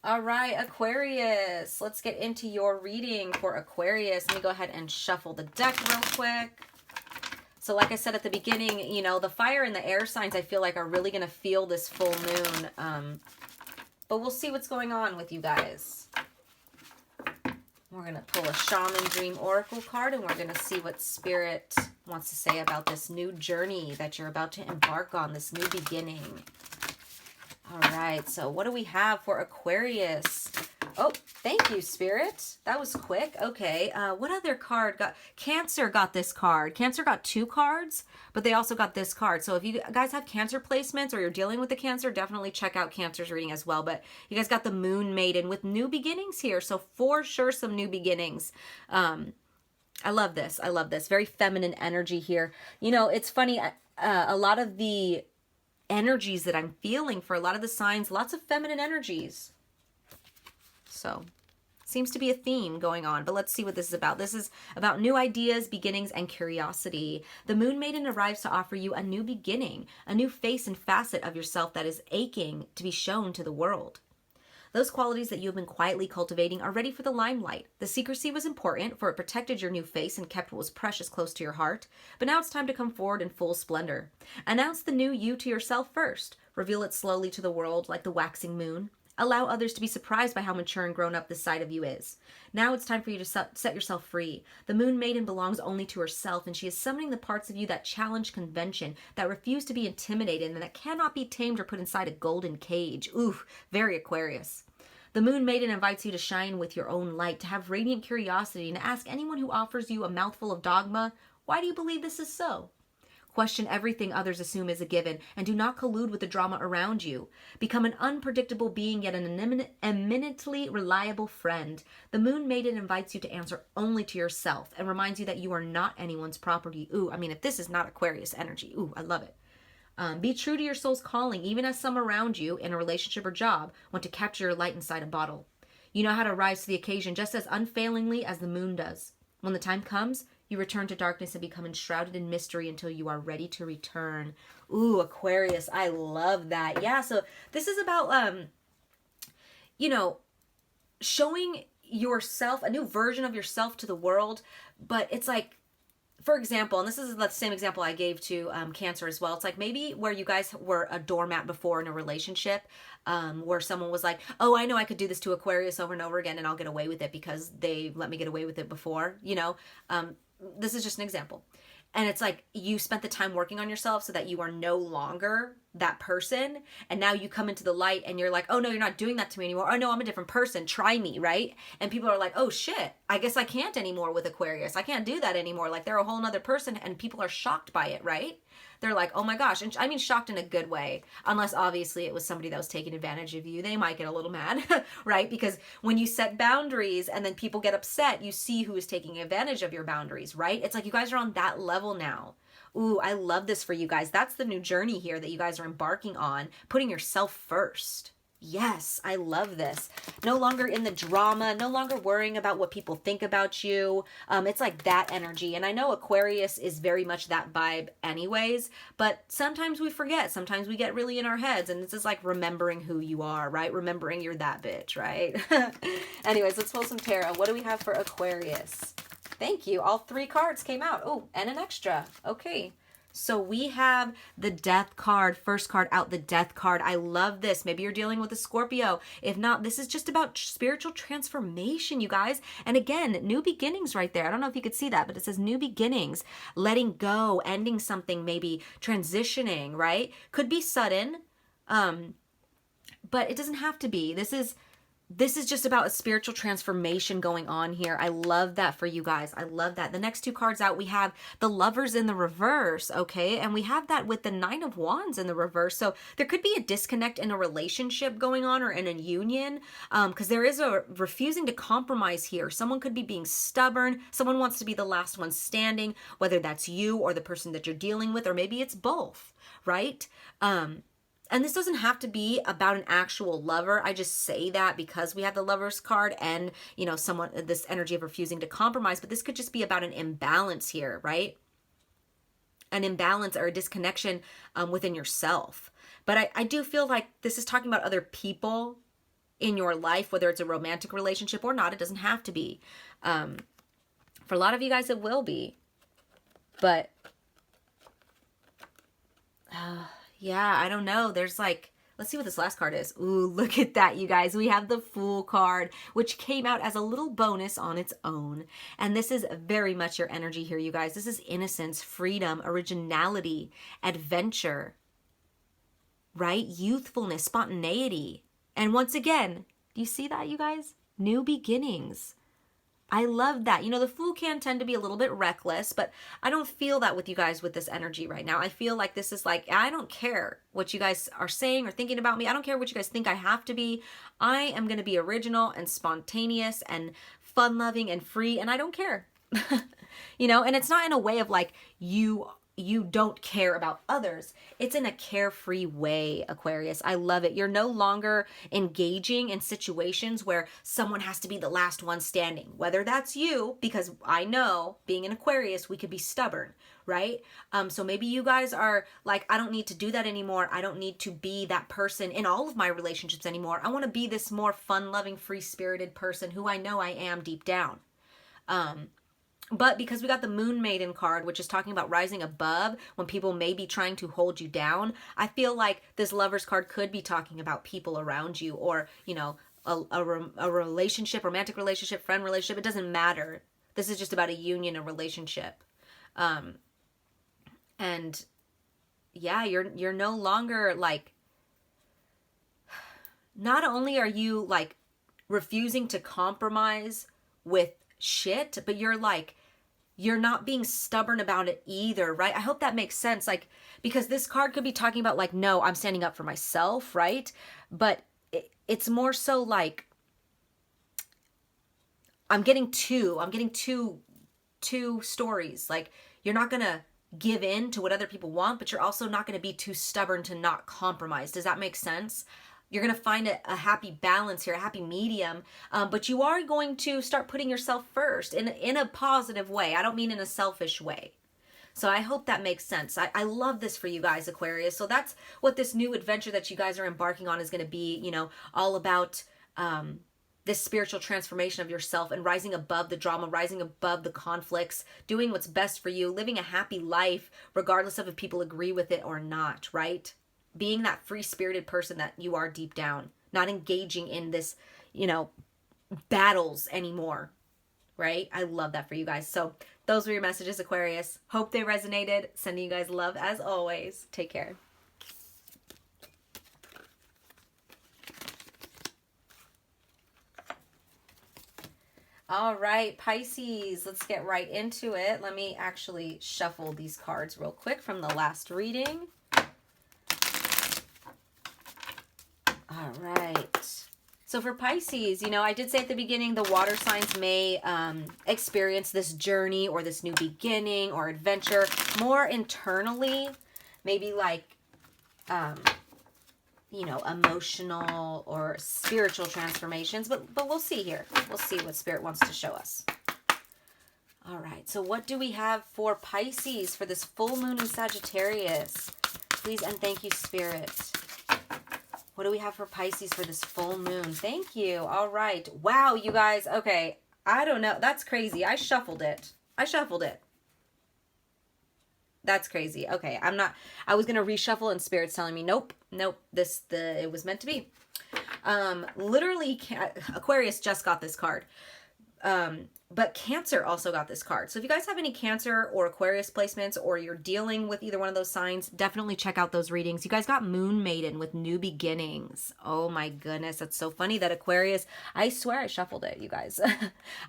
All right, Aquarius. Let's get into your reading for Aquarius. Let me go ahead and shuffle the deck real quick. So like I said at the beginning, you know, the fire and the air signs I feel like are really going to feel this full moon. But we'll see what's going on with you guys. We're going to pull a Shaman Dream Oracle card and we're going to see what Spirit wants to say about this new journey that you're about to embark on, this new beginning. All right, so what do we have for Aquarius? Oh, thank you, Spirit. That was quick. Okay, what other card got... Cancer got this card. Cancer got 2 cards, but they also got this card. So if you guys have Cancer placements or you're dealing with the Cancer, definitely check out Cancer's reading as well. But you guys got the Moon Maiden with new beginnings here. So for sure, some new beginnings. I love this. I love this. Very feminine energy here. You know, it's funny. A lot of the energies that I'm feeling for a lot of the signs, lots of feminine energies. So, seems to be a theme going on, but let's see what this is about. This is about new ideas, beginnings, and curiosity. The Moon Maiden arrives to offer you a new beginning, a new face and facet of yourself that is aching to be shown to the world. Those qualities that you have been quietly cultivating are ready for the limelight. The secrecy was important, for it protected your new face and kept what was precious close to your heart. But now it's time to come forward in full splendor. Announce the new you to yourself first. Reveal it slowly to the world like the waxing moon. Allow others to be surprised by how mature and grown up this side of you is. Now it's time for you to set yourself free. The Moon Maiden belongs only to herself, and she is summoning the parts of you that challenge convention, that refuse to be intimidated, and that cannot be tamed or put inside a golden cage. Ooh, very Aquarius. The Moon Maiden invites you to shine with your own light, to have radiant curiosity, and to ask anyone who offers you a mouthful of dogma, why do you believe this is so? Question everything others assume is a given, and do not collude with the drama around you. Become an unpredictable being, yet an eminently reliable friend. The Moon Maiden invites you to answer only to yourself, and reminds you that you are not anyone's property. Ooh, I mean, if this is not Aquarius energy, ooh, I love it. Be true to your soul's calling, even as some around you, in a relationship or job, want to capture your light inside a bottle. You know how to rise to the occasion just as unfailingly as the moon does. When the time comes, you return to darkness and become enshrouded in mystery until you are ready to return. Ooh, Aquarius, I love that. Yeah, so this is about, you know, showing yourself, a new version of yourself to the world. But it's like, for example, and this is the same example I gave to Cancer as well. It's like maybe where you guys were a doormat before in a relationship, where someone was like, oh, I know I could do this to Aquarius over and over again and I'll get away with it because they let me get away with it before, you know. This is just an example. And it's like you spent the time working on yourself so that you are no longer that person. And now you come into the light and you're like, oh, no, you're not doing that to me anymore. Oh, no, I'm a different person. Try me, right? And people are like, oh, shit, I guess I can't anymore with Aquarius. I can't do that anymore. Like they're a whole nother person and people are shocked by it, right? They're like, oh my gosh. And I mean, shocked in a good way, unless obviously it was somebody that was taking advantage of you. They might get a little mad, right? Because when you set boundaries and then people get upset, you see who is taking advantage of your boundaries, right? It's like you guys are on that level now. Ooh, I love this for you guys. That's the new journey here that you guys are embarking on, putting yourself first. Yes, I love this. No longer in the drama, no longer worrying about what people think about you. It's like that energy. And I know Aquarius is very much that vibe anyways, but sometimes we forget. Sometimes we get really in our heads, and this is like remembering who you are, right? Remembering you're that bitch, right? Anyways, let's pull some tarot. What do we have for Aquarius? Thank you. All 3 cards came out. Oh, and an extra. Okay. So we have the Death card, first card out, the Death card. I love this. Maybe you're dealing with a Scorpio. If not, this is just about spiritual transformation, you guys. And again, new beginnings right there. I don't know if you could see that, but it says new beginnings, letting go, ending something, maybe transitioning, right? Could be sudden, but it doesn't have to be. This is just about a spiritual transformation going on here. I love that for you guys. I love that. The next two cards out, we have the Lovers in the reverse, okay? And we have that with the Nine of Wands in the reverse. So there could be a disconnect in a relationship going on or in a union, because there is a refusing to compromise here. Someone could be being stubborn. Someone wants to be the last one standing, whether that's you or the person that you're dealing with, or maybe it's both, right? And this doesn't have to be about an actual lover. I just say that because we have the Lovers card and, you know, someone, this energy of refusing to compromise, but this could just be about an imbalance here, right? An imbalance or a disconnection within yourself. But I do feel like this is talking about other people in your life, whether it's a romantic relationship or not. It doesn't have to be. For a lot of you guys, it will be. But yeah, I don't know. There's like, let's see what this last card is. Ooh, look at that, you guys. We have the Fool card, which came out as a little bonus on its own. And this is very much your energy here, you guys. This is innocence, freedom, originality, adventure, right? Youthfulness, spontaneity. And once again, do you see that, you guys? New beginnings. I love that. You know, the Fool can tend to be a little bit reckless, but I don't feel that with you guys with this energy right now. I feel like this is like, I don't care what you guys are saying or thinking about me. I don't care what you guys think I have to be. I am going to be original and spontaneous and fun-loving and free, and I don't care. You know, and it's not in a way of like you don't care about others. It's in a carefree way, Aquarius. I love it. You're no longer engaging in situations where someone has to be the last one standing, whether that's you, because I know being an Aquarius, we could be stubborn, right? So maybe you guys are like, I don't need to do that anymore. I don't need to be that person in all of my relationships anymore. I want to be this more fun-loving, free-spirited person who I know I am deep down. But because we got the Moon Maiden card, which is talking about rising above when people may be trying to hold you down, I feel like this Lovers card could be talking about people around you, or, you know, a relationship, romantic relationship, friend relationship. It doesn't matter. This is just about a union, a relationship. And yeah, you're no longer like, not only are you like refusing to compromise with shit, but you're not being stubborn about it either, right? I hope that makes sense. Like, because this card could be talking about like, no, I'm standing up for myself, right? But it's more so like, I'm getting two stories. Like, you're not gonna give in to what other people want, but you're also not gonna be too stubborn to not compromise. Does that make sense? You're going to find a happy balance here, a happy medium, but you are going to start putting yourself first in a positive way. I don't mean in a selfish way. So I hope that makes sense. I love this for you guys, Aquarius. So that's what this new adventure that you guys are embarking on is going to be, you know, all about this spiritual transformation of yourself and rising above the drama, rising above the conflicts, doing what's best for you, living a happy life, regardless of if people agree with it or not, right? Being that free-spirited person that you are deep down, not engaging in this, you know, battles anymore, right? I love that for you guys. So those were your messages, Aquarius. Hope they resonated. Sending you guys love as always. Take care. All right, Pisces, let's get right into it. Let me actually shuffle these cards real quick from the last reading. All right. So for Pisces, you know, I did say at the beginning, the water signs may experience this journey or this new beginning or adventure more internally, maybe like, you know, emotional or spiritual transformations, but we'll see here. We'll see what Spirit wants to show us. All right. So what do we have for Pisces for this full moon in Sagittarius? Please and thank you, Spirit. What do we have for Pisces for this full moon? Thank you. All right. Wow, you guys. Okay. I don't know. That's crazy. I shuffled it. That's crazy. Okay, I was going to reshuffle and Spirit's telling me, nope, it was meant to be. Literally, Aquarius just got this card. But Cancer also got this card. So if you guys have any Cancer or Aquarius placements, or you're dealing with either one of those signs, definitely check out those readings. You guys got Moon Maiden with New Beginnings. Oh my goodness, that's so funny that Aquarius, I swear I shuffled it, you guys.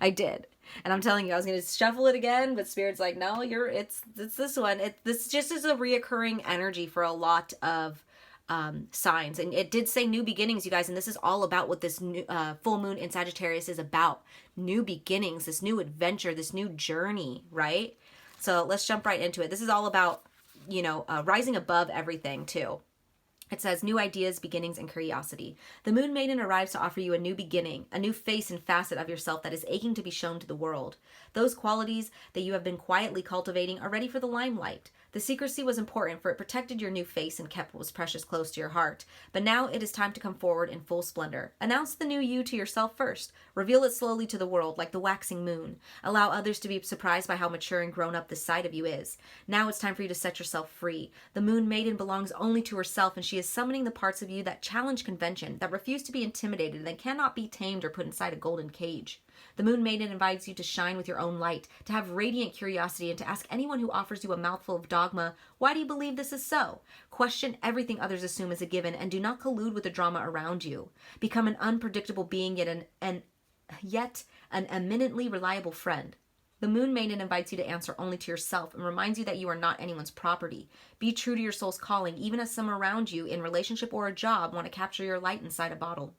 I did. And I'm telling you, I was going to shuffle it again, but Spirit's like, no, it's this one. This just is a reoccurring energy for a lot of signs. And it did say new beginnings, you guys, and this is all about what this new, full moon in Sagittarius is about. New beginnings, this new adventure, this new journey, right? So let's jump right into it. This is all about, rising above everything too. It says new ideas, beginnings, and curiosity. The Moon Maiden arrives to offer you a new beginning, a new face and facet of yourself that is aching to be shown to the world. Those qualities that you have been quietly cultivating are ready for the limelight. The secrecy was important, for it protected your new face and kept what was precious close to your heart. But now it is time to come forward in full splendor. Announce the new you to yourself first. Reveal it slowly to the world like the waxing moon. Allow others to be surprised by how mature and grown up this side of you is. Now it's time for you to set yourself free. The Moon Maiden belongs only to herself, and she is summoning the parts of you that challenge convention, that refuse to be intimidated, and cannot be tamed or put inside a golden cage. The Moon Maiden invites you to shine with your own light, to have radiant curiosity, and to ask anyone who offers you a mouthful of dogma, why do you believe this is so? Question everything others assume is a given, and do not collude with the drama around you. Become an unpredictable being, yet an eminently reliable friend. The Moon Maiden invites you to answer only to yourself and reminds you that you are not anyone's property. Be true to your soul's calling, even as some around you, in relationship or a job, want to capture your light inside a bottle.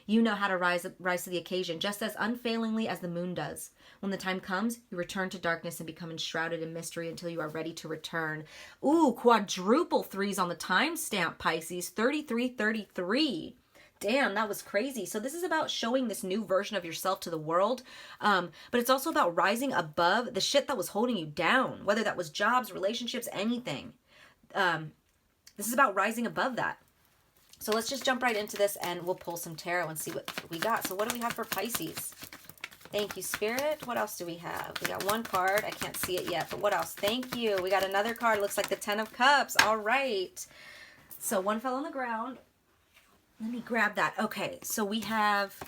You know how to rise to the occasion just as unfailingly as the moon does. When the time comes, you return to darkness and become enshrouded in mystery until you are ready to return. Ooh, quadruple threes on the timestamp, Pisces. 3333. Damn, that was crazy. So this is about showing this new version of yourself to the world. But it's also about rising above the shit that was holding you down, whether that was jobs, relationships, anything. This is about rising above that. So let's just jump right into this and we'll pull some tarot and see what we got. So what do we have for Pisces? Thank you, Spirit. What else do we have? We got one card. I can't see it yet, but what else? Thank you. We got another card. Looks like the 10 of Cups. All right. So one fell on the ground. Let me grab that. Okay, so we have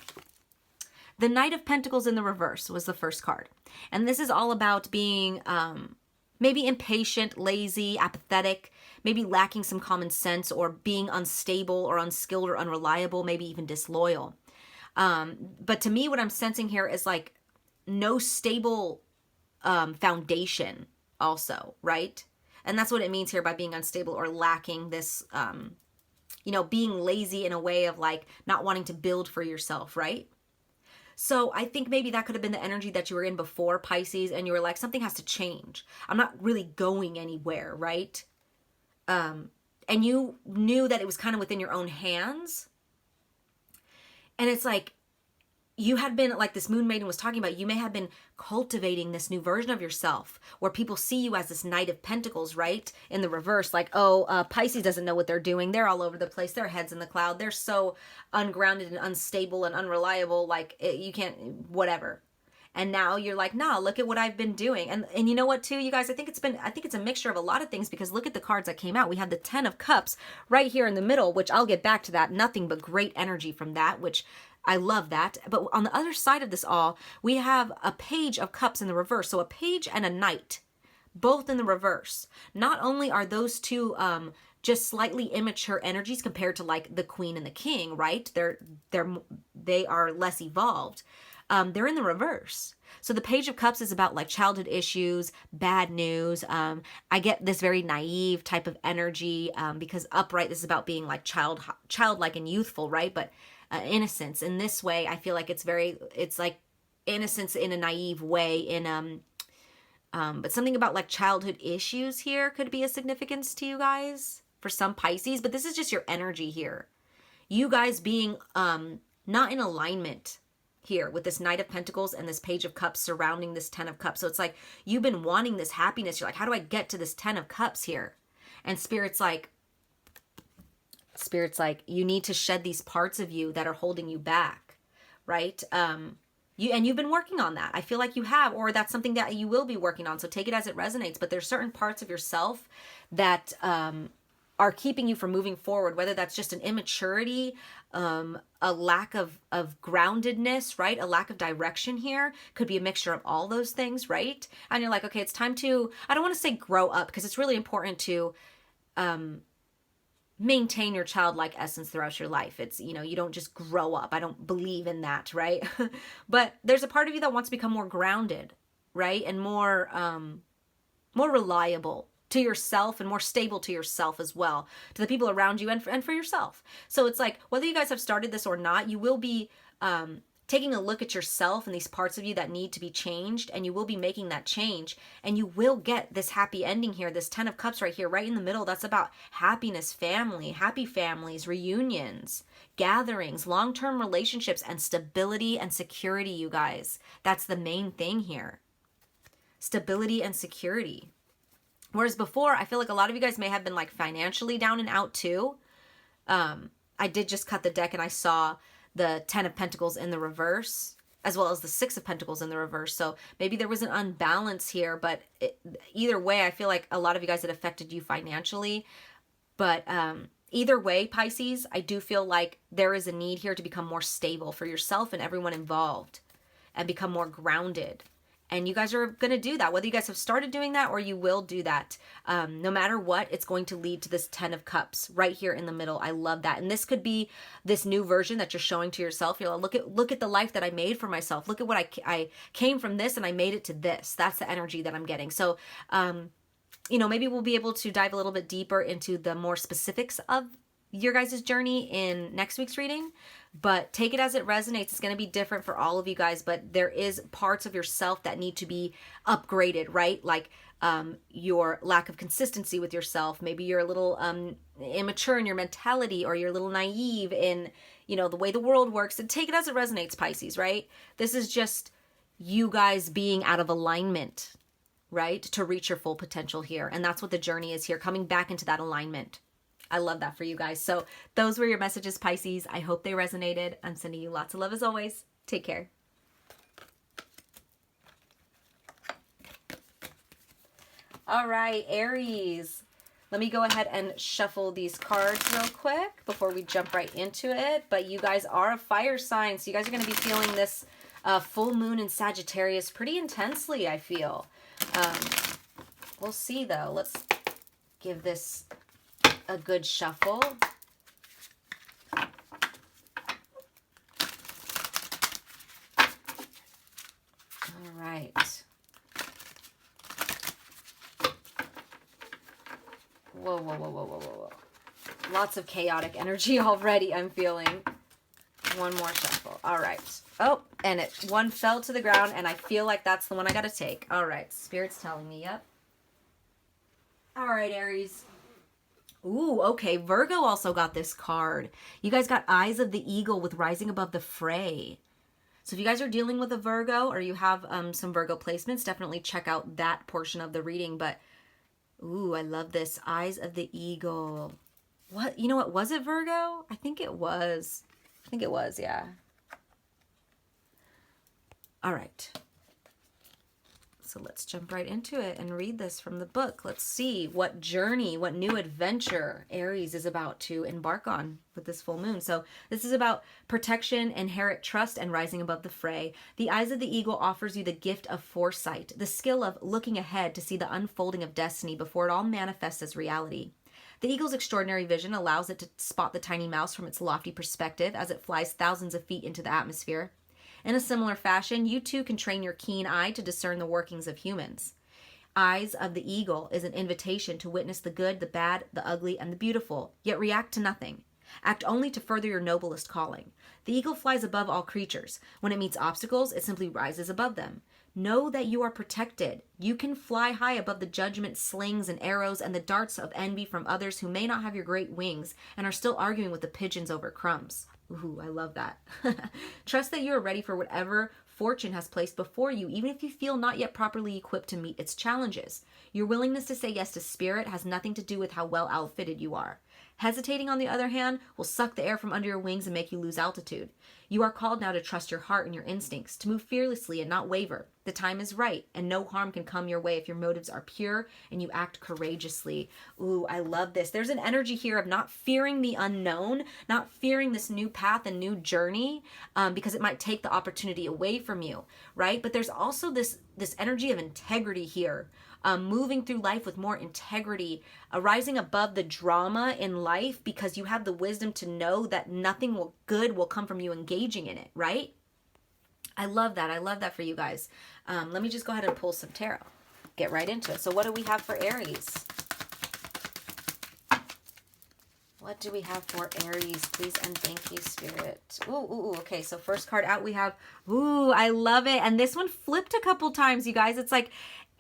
the Knight of Pentacles in the reverse was the first card. And this is all about being maybe impatient, lazy, apathetic, maybe lacking some common sense, or being unstable or unskilled or unreliable, maybe even disloyal. But to me, what I'm sensing here is like no stable foundation also, right? And that's what it means here by being unstable or lacking this, being lazy in a way of like not wanting to build for yourself, right? So I think maybe that could have been the energy that you were in before, Pisces, and you were like, something has to change. I'm not really going anywhere, right? And you knew that it was kind of within your own hands. And it's like, you had been, like this Moon Maiden was talking about, you may have been cultivating this new version of yourself where people see you as this Knight of Pentacles, right? In the reverse, like, Pisces doesn't know what they're doing. They're all over the place. Their head's in the cloud. They're so ungrounded and unstable and unreliable. Like, you can't, whatever. And now you're like, nah, look at what I've been doing. And you know what too, you guys, I think it's a mixture of a lot of things, because look at the cards that came out. We have the 10 of Cups right here in the middle, which I'll get back to that. Nothing but great energy from that, which I love that. But on the other side of this all, we have a Page of Cups in the reverse. So a Page and a Knight, both in the reverse. Not only are those two just slightly immature energies compared to like the Queen and the King, right? They are less evolved. They're in the reverse. So the Page of Cups is about like childhood issues, bad news. I get this very naive type of energy because upright, this is about being like childlike and youthful, right? But innocence in this way, I feel like it's like innocence in a naive way. But something about like childhood issues here could be a significance to you guys for some Pisces. But this is just your energy here. You guys being not in alignment here with this Knight of Pentacles and this Page of Cups surrounding this 10 of Cups. So it's like you've been wanting this happiness. You're like, how do I get to this 10 of Cups here? And Spirit's like, you need to shed these parts of you that are holding you back, right? You've been working on that. I feel like you have, or that's something that you will be working on. So take it as it resonates. But there's certain parts of yourself that are keeping you from moving forward, whether that's just an immaturity, a lack of groundedness, right? A lack of direction here. Could be a mixture of all those things, right? And you're like, okay, it's time to, I don't want to say grow up, because it's really important to maintain your childlike essence throughout your life. It's, you don't just grow up. I don't believe in that, right? But there's a part of you that wants to become more grounded, right? And more reliable to yourself, and more stable to yourself as well, to the people around you, and for yourself. So it's like, whether you guys have started this or not, you will be taking a look at yourself and these parts of you that need to be changed, and you will be making that change, and you will get this happy ending here, this 10 of Cups right here, right in the middle. That's about happiness, family, happy families, reunions, gatherings, long-term relationships, and stability and security, you guys. That's the main thing here. Stability and security. Whereas before, I feel like a lot of you guys may have been like financially down and out too. I did just cut the deck, and I saw the 10 of Pentacles in the reverse, as well as the 6 of Pentacles in the reverse. So maybe there was an unbalance here, but either way, I feel like a lot of you guys, it affected you financially. But either way, Pisces, I do feel like there is a need here to become more stable for yourself and everyone involved, and become more grounded. And you guys are going to do that, whether you guys have started doing that or you will do that. No matter what, it's going to lead to this 10 of Cups right here in the middle. I love that. And this could be this new version that you're showing to yourself. You're like, look at the life that I made for myself. Look at what I came from this, and I made it to this. That's the energy that I'm getting. So, maybe we'll be able to dive a little bit deeper into the more specifics of your guys' journey in next week's reading. But take it as it resonates. It's going to be different for all of you guys, but there is parts of yourself that need to be upgraded, right? Like your lack of consistency with yourself. Maybe you're a little immature in your mentality, or you're a little naive in, the way the world works. And take it as it resonates, Pisces, right? This is just you guys being out of alignment, right? To reach your full potential here. And that's what the journey is here, coming back into that alignment. I love that for you guys. So those were your messages, Pisces. I hope they resonated. I'm sending you lots of love as always. Take care. All right, Aries. Let me go ahead and shuffle these cards real quick before we jump right into it. But you guys are a fire sign, so you guys are going to be feeling this full moon in Sagittarius pretty intensely, I feel. We'll see, though. Let's give this a good shuffle. All right. Whoa, whoa, whoa, whoa, whoa, whoa, whoa. Lots of chaotic energy already, I'm feeling. One more shuffle. All right. Oh, and one fell to the ground, and I feel like that's the one I got to take. All right. Spirit's telling me, yep. All right, Aries. Ooh, okay. Virgo also got this card. You guys got Eyes of the Eagle with Rising Above the Fray. So if you guys are dealing with a Virgo, or you have some Virgo placements, definitely check out that portion of the reading. But, ooh, I love this. Eyes of the Eagle. What? You know what? Was it Virgo? I think it was. Yeah. All right. So let's jump right into it and read this from the book. Let's see what journey, what new adventure Aries is about to embark on with this full moon. So this is about protection, inherent trust, and rising above the fray. The Eyes of the Eagle offers you the gift of foresight, the skill of looking ahead to see the unfolding of destiny before it all manifests as reality. The eagle's extraordinary vision allows it to spot the tiny mouse from its lofty perspective as it flies thousands of feet into the atmosphere. In a similar fashion, you too can train your keen eye to discern the workings of humans. Eyes of the Eagle is an invitation to witness the good, the bad, the ugly, and the beautiful, yet react to nothing. Act only to further your noblest calling. The eagle flies above all creatures. When it meets obstacles, it simply rises above them. Know that you are protected. You can fly high above the judgment, slings, and arrows, and the darts of envy from others who may not have your great wings and are still arguing with the pigeons over crumbs. Ooh, I love that. Trust that you are ready for whatever fortune has placed before you, even if you feel not yet properly equipped to meet its challenges. Your willingness to say yes to spirit has nothing to do with how well outfitted you are. Hesitating, on the other hand, will suck the air from under your wings and make you lose altitude. You are called now to trust your heart and your instincts, to move fearlessly and not waver. The time is right, and no harm can come your way if your motives are pure and you act courageously. Ooh, I love this. There's an energy here of not fearing the unknown, not fearing this new path and new journey, because it might take the opportunity away from you, right? But there's also this energy of integrity here. Moving through life with more integrity, rising above the drama in life because you have the wisdom to know that nothing good will come from you engaging in it, right? I love that. I love that for you guys. Let me just go ahead and pull some tarot. Get right into it. So what do we have for Aries? What do we have for Aries? Please and thank you, Spirit. Ooh, okay. So first card out we have, ooh, I love it. And this one flipped a couple times, you guys. It's like,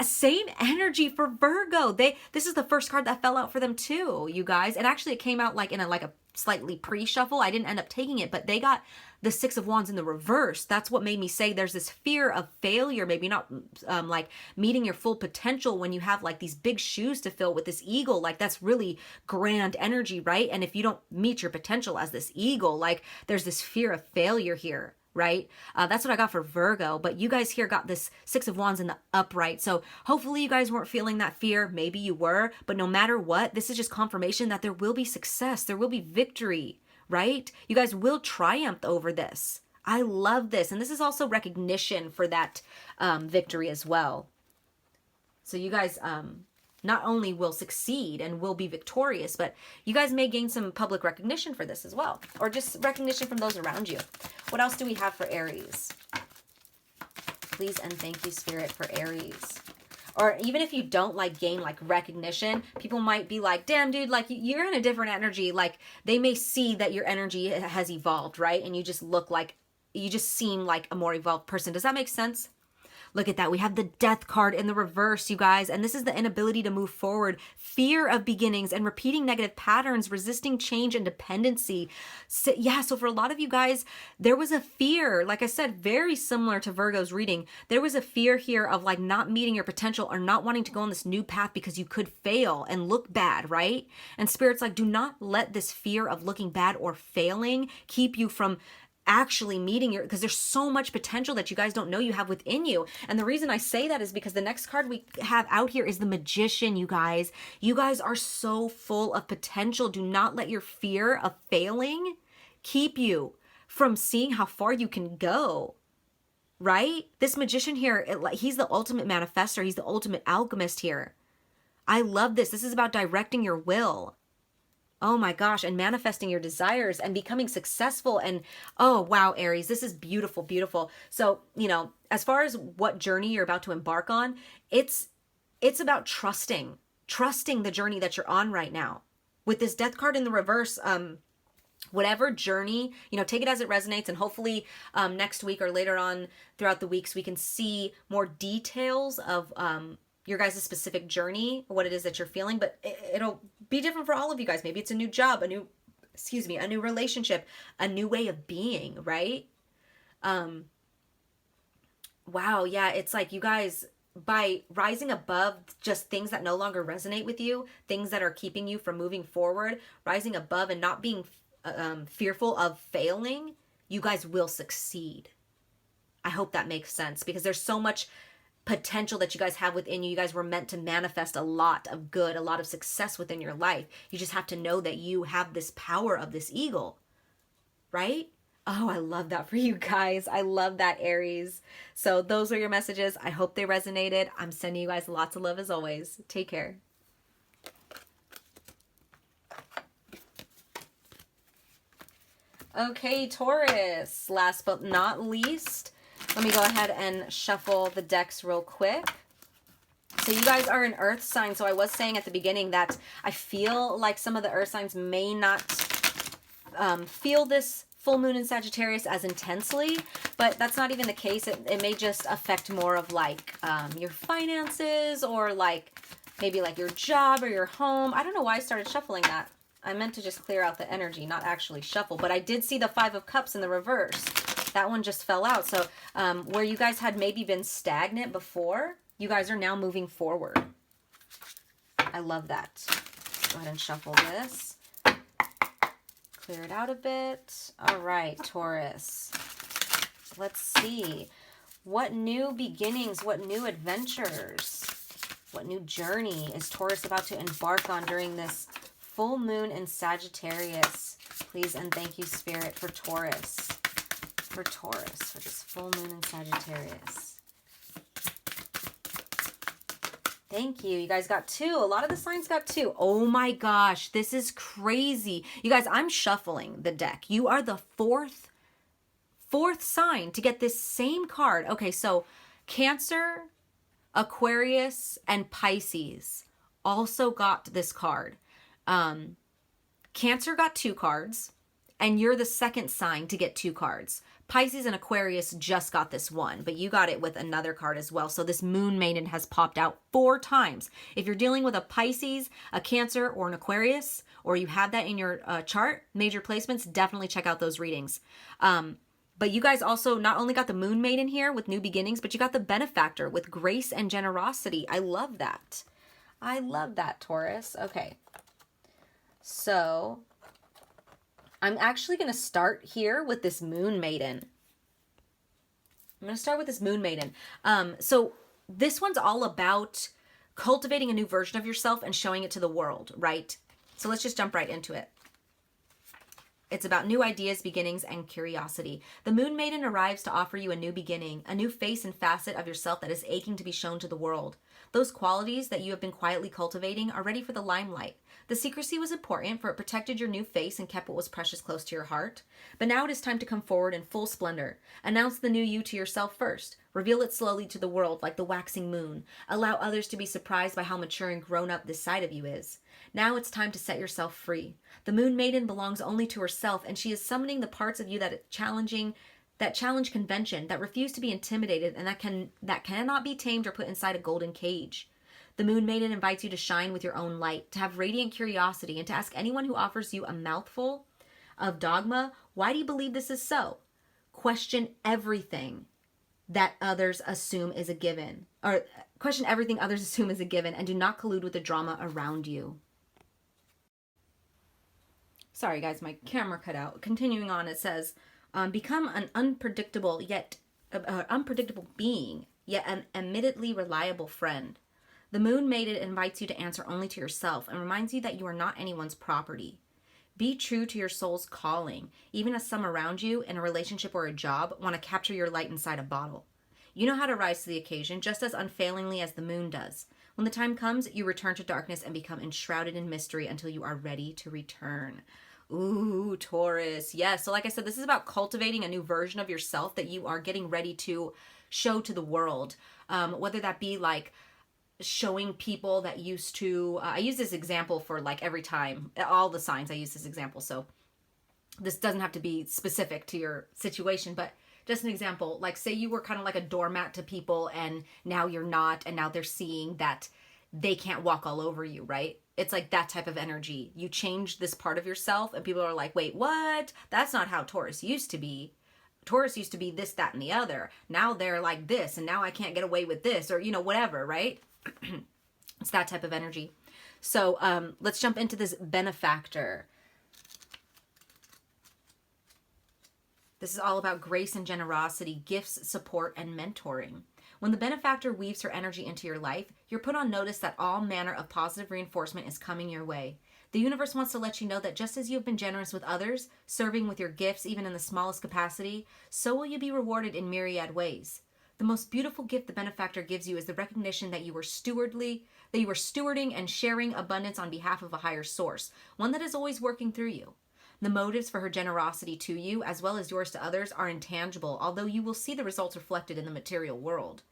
same energy for Virgo. This is the first card that fell out for them too, you guys. And actually it came out like in a slightly pre-shuffle. I didn't end up taking it, but they got the Six of Wands in the reverse. That's what made me say there's this fear of failure, maybe not like meeting your full potential when you have like these big shoes to fill with this eagle. Like that's really grand energy, right? And if you don't meet your potential as this eagle, like there's this fear of failure here. Right? That's what I got for Virgo, but you guys here got this Six of Wands in the upright. So hopefully you guys weren't feeling that fear. Maybe you were, but no matter what, this is just confirmation that there will be success. There will be victory, right? You guys will triumph over this. I love this. And this is also recognition for that victory as well. So you guys, not only will succeed and will be victorious, but you guys may gain some public recognition for this as well, or just recognition from those around you. What else do we have for Aries? Please and thank you, Spirit, for Aries. Or even if you don't like gain like recognition, people might be like, damn, dude, like you're in a different energy. Like they may see that your energy has evolved, right? And you just look like, you just seem like a more evolved person. Does that make sense? Look at that. We have the Death card in the reverse, you guys. And this is the inability to move forward, fear of beginnings and repeating negative patterns, resisting change and dependency. So, so for a lot of you guys, there was a fear, like I said, very similar to Virgo's reading. There was a fear here of like not meeting your potential or not wanting to go on this new path because you could fail and look bad, right? And Spirit's like, do not let this fear of looking bad or failing keep you from actually meeting because there's so much potential that you guys don't know you have within you. And the reason I say that is because the next card we have out here is the Magician, you guys. You guys are so full of potential. Do not let your fear of failing keep you from seeing how far you can go, right? This Magician here, he's the ultimate manifestor. He's the ultimate alchemist here. I love this. This is about directing your will. Oh my gosh, and manifesting your desires and becoming successful. And oh, wow, Aries, this is beautiful, beautiful. So, you know, as far as what journey you're about to embark on, it's about trusting the journey that you're on right now. With this Death card in the reverse, whatever journey, you know, take it as it resonates. And hopefully next week or later on throughout the weeks, we can see more details of your guys' specific journey, what it is that you're feeling, but it'll be different for all of you guys. Maybe it's a new job, a new relationship, a new way of being, right? Wow, yeah, it's like you guys, by rising above just things that no longer resonate with you, things that are keeping you from moving forward, rising above and not being fearful of failing, you guys will succeed. I hope that makes sense, because there's so much potential that you guys have within you. You guys were meant to manifest a lot of good, a lot of success within your life. You just have to know that you have this power of this eagle, right? Oh, I love that for you guys. I love that, Aries. So those are your messages. I hope they resonated. I'm sending you guys lots of love as always. Take care. Okay, Taurus, last but not least, let me go ahead and shuffle the decks real quick. So you guys are an earth sign. So I was saying at the beginning that I feel like some of the earth signs may not feel this full moon in Sagittarius as intensely, but that's not even the case. It may just affect more of like your finances, or like maybe like your job or your home. I don't know why I started shuffling that. I meant to just clear out the energy, not actually shuffle, but I did see the Five of Cups in the reverse. That one just fell out. So where you guys had maybe been stagnant before, you guys are now moving forward. I love that. Go ahead and shuffle this. Clear it out a bit. All right, Taurus. Let's see. What new beginnings, what new adventures, what new journey is Taurus about to embark on during this full moon in Sagittarius? Please and thank you, Spirit, for Taurus. For this full moon in Sagittarius. Thank you. You guys got 2. A lot of the signs got 2. Oh my gosh, this is crazy. You guys, I'm shuffling the deck. You are the fourth sign to get this same card. Okay, so Cancer, Aquarius, and Pisces also got this card. Cancer got 2 cards, and you're the second sign to get 2 cards. Pisces and Aquarius just got this one, but you got it with another card as well. So this Moon Maiden has popped out 4 times. If you're dealing with a Pisces, a Cancer, or an Aquarius, or you have that in your chart, major placements, definitely check out those readings. But you guys also not only got the Moon Maiden here with new beginnings, but you got the Benefactor with grace and generosity. I love that. I love that, Taurus. Okay. So I'm actually going to start here with this Moon Maiden. So this one's all about cultivating a new version of yourself and showing it to the world, right? So let's just jump right into it. It's about new ideas, beginnings, and curiosity. The Moon Maiden arrives to offer you a new beginning, a new face and facet of yourself that is aching to be shown to the world. Those qualities that you have been quietly cultivating are ready for the limelight. The secrecy was important, for it protected your new face and kept what was precious close to your heart. But now it is time to come forward in full splendor. Announce the new you to yourself first. Reveal it slowly to the world like the waxing moon. Allow others to be surprised by how mature and grown up this side of you is. Now it's time to set yourself free. The Moon Maiden belongs only to herself, and she is summoning the parts of you that challenge convention, that refuse to be intimidated, and that cannot be tamed or put inside a golden cage. The Moon Maiden invites you to shine with your own light, to have radiant curiosity, and to ask anyone who offers you a mouthful of dogma, why do you believe this is so? Question everything that others assume is a given. Or question everything others assume is a given, and do not collude with the drama around you. Sorry guys, my camera cut out. Continuing on, it says, become an unpredictable being, yet an admittedly reliable friend. The Moon Maiden invites you to answer only to yourself and reminds you that you are not anyone's property. Be true to your soul's calling, even as some around you in a relationship or a job want to capture your light inside a bottle. You know how to rise to the occasion just as unfailingly as the moon does. When the time comes, you return to darkness and become enshrouded in mystery until you are ready to return. Ooh, Taurus. Yes. So like I said, this is about cultivating a new version of yourself that you are getting ready to show to the world. Whether that be like showing people that used to, I use this example for like every time, all the signs I use this example. So this doesn't have to be specific to your situation, but just an example, like say you were kind of like a doormat to people and now you're not, and now they're seeing that they can't walk all over you, right? It's like that type of energy. You change this part of yourself and people are like, wait, what? That's not how Taurus used to be. Taurus used to be this, that, and the other. Now they're like this, and now I can't get away with this, or, you know, whatever, right? It's that type of energy. So let's jump into this Benefactor. This is all about grace and generosity, gifts, support, and mentoring. When the Benefactor weaves her energy into your life, you're put on notice that all manner of positive reinforcement is coming your way. The universe wants to let you know that just as you have been generous with others, serving with your gifts even in the smallest capacity, so will you be rewarded in myriad ways. The most beautiful gift the Benefactor gives you is the recognition that you were stewarding and sharing abundance on behalf of a higher source, one that is always working through you. The motives for her generosity to you, as well as yours to others, are intangible, although you will see the results reflected in the material world.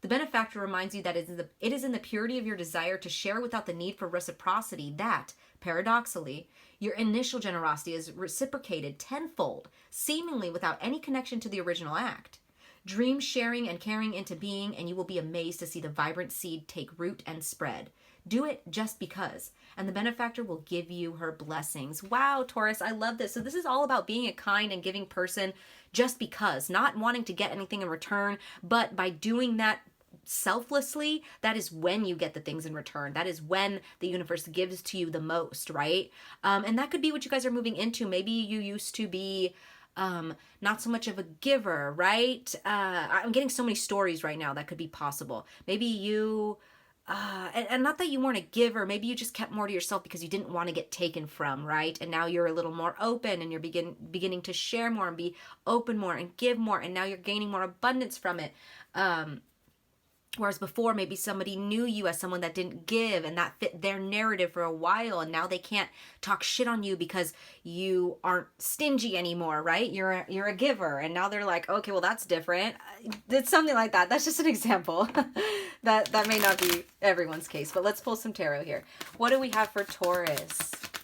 The Benefactor reminds you that it is in the purity of your desire to share without the need for reciprocity that, paradoxically, your initial generosity is reciprocated tenfold, seemingly without any connection to the original act. Dream sharing and carrying into being, and you will be amazed to see the vibrant seed take root and spread. Do it just because, and the Benefactor will give you her blessings. Wow, Taurus, I love this. So this is all about being a kind and giving person just because, not wanting to get anything in return, but by doing that selflessly, that is when you get the things in return. That is when the universe gives to you the most, right? And that could be what you guys are moving into. Maybe you used to be not so much of a giver, right? I'm getting so many stories right now that could be possible. Maybe you, and not that you weren't a giver, maybe you just kept more to yourself because you didn't want to get taken from, right? And now you're a little more open and you're beginning to share more and be open more and give more, and now you're gaining more abundance from it. Whereas before, maybe somebody knew you as someone that didn't give, and that fit their narrative for a while, and now they can't talk shit on you because you aren't stingy anymore, right? You're a giver, and now they're like, okay, well, that's different. It's something like that. That's just an example. that may not be everyone's case, but let's pull some tarot here. What do we have for Taurus?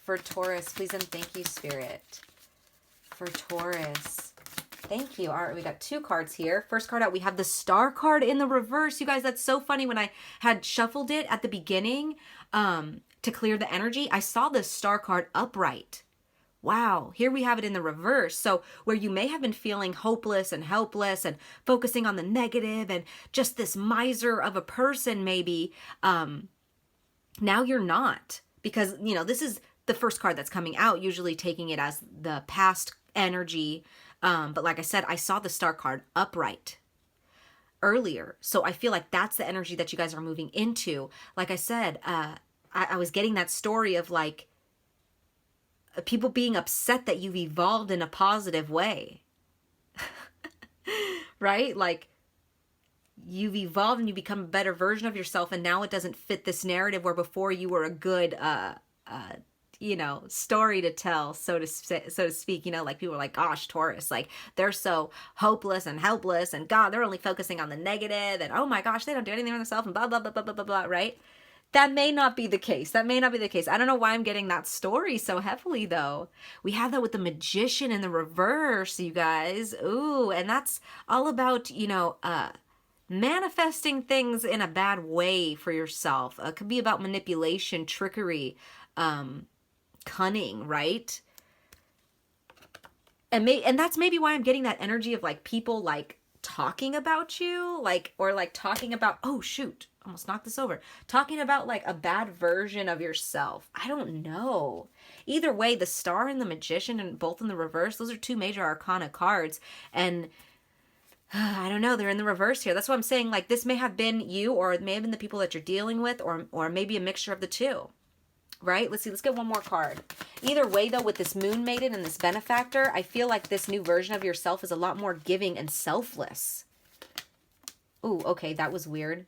For Taurus, please and thank you, Spirit. For Taurus. Thank you. All right, we got 2 cards here. First card out, we have the Star card in the reverse. You guys, that's so funny. When I had shuffled it at the beginning to clear the energy, I saw the Star card upright. Wow, here we have it in the reverse. So where you may have been feeling hopeless and helpless and focusing on the negative and just this miser of a person maybe, now you're not. Because, you know, this is the first card that's coming out, usually taking it as the past energy. But like I said, I saw the Star card upright earlier. So I feel like that's the energy that you guys are moving into. Like I said, I was getting that story of like people being upset that you've evolved in a positive way. Right? Like you've evolved and you become a better version of yourself, and now it doesn't fit this narrative where before you were a good you know, story to tell, so to speak. You know, like people are like, gosh, Taurus, like they're so hopeless and helpless, and God, they're only focusing on the negative, and oh my gosh, they don't do anything for themselves, and blah blah blah blah blah blah blah, right? That may not be the case. That may not be the case. I don't know why I'm getting that story so heavily though. We have that with the Magician in the reverse, you guys. Ooh, and that's all about, you know, manifesting things in a bad way for yourself. It could be about manipulation, trickery, cunning, right? And that's maybe why I'm getting that energy of like people like talking about you, like, or like talking about, oh shoot, almost knocked this over, talking about like a bad version of yourself. I don't know. Either way, the Star and the Magician, and both in the reverse, those are 2 major arcana cards, and I don't know, they're in the reverse here. That's what I'm saying, like this may have been you, or it may have been the people that you're dealing with, or maybe a mixture of the 2. Right? Let's see. Let's get one more card. Either way, though, with this Moon Maiden and this Benefactor, I feel like this new version of yourself is a lot more giving and selfless. Ooh, okay. That was weird.